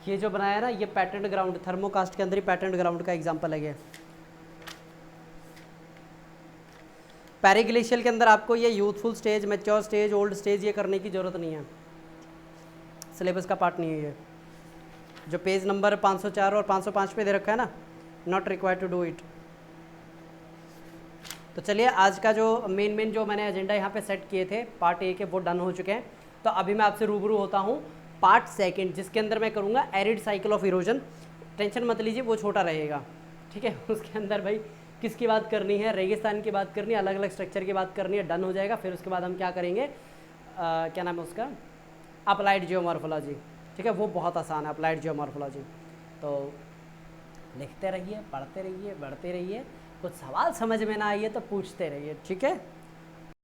ये जो बनाया है ना, ये पैटर्न्ड ग्राउंड थर्मोकास्ट के अंदर ही पैटर्न्ड ग्राउंड का एग्जांपल है ये। पेरीग्लेशियल के अंदर आपको ये youthful stage, mature stage, old stage ये करने की ज़रूरत नहीं है, सिलेबस का पार्ट नहीं है ये। जो पेज नंबर 504 और 505 पे दे रखा है ना, not required to do it. तो चलिए, आज का जो मेन जो मैंने एजेंडा यहाँ पे सेट किए थे पार्ट ए के, वो डन हो चुके हैं। तो अभी मैं आपसे रूबरू होता हूँ पार्ट सेकंड, जिसके अंदर मैं करूँगा arid cycle of erosion. Tension मत लीजिए, वो छोटा रहेगा। ठीक है, उसके अंदर भाई किसकी बात करनी है? रेगिस्तान की बात करनी है, अलग अलग स्ट्रक्चर की बात करनी है, डन हो जाएगा। फिर उसके बाद हम क्या करेंगे, क्या नाम है उसका, अप्लाइड जियोमॉर्फोलॉजी। ठीक है, वो बहुत आसान है अप्लाइड जियोमॉर्फोलॉजी। तो लिखते रहिए, पढ़ते रहिए, बढ़ते रहिए, कुछ सवाल समझ में ना आइए तो पूछते रहिए। ठीक है।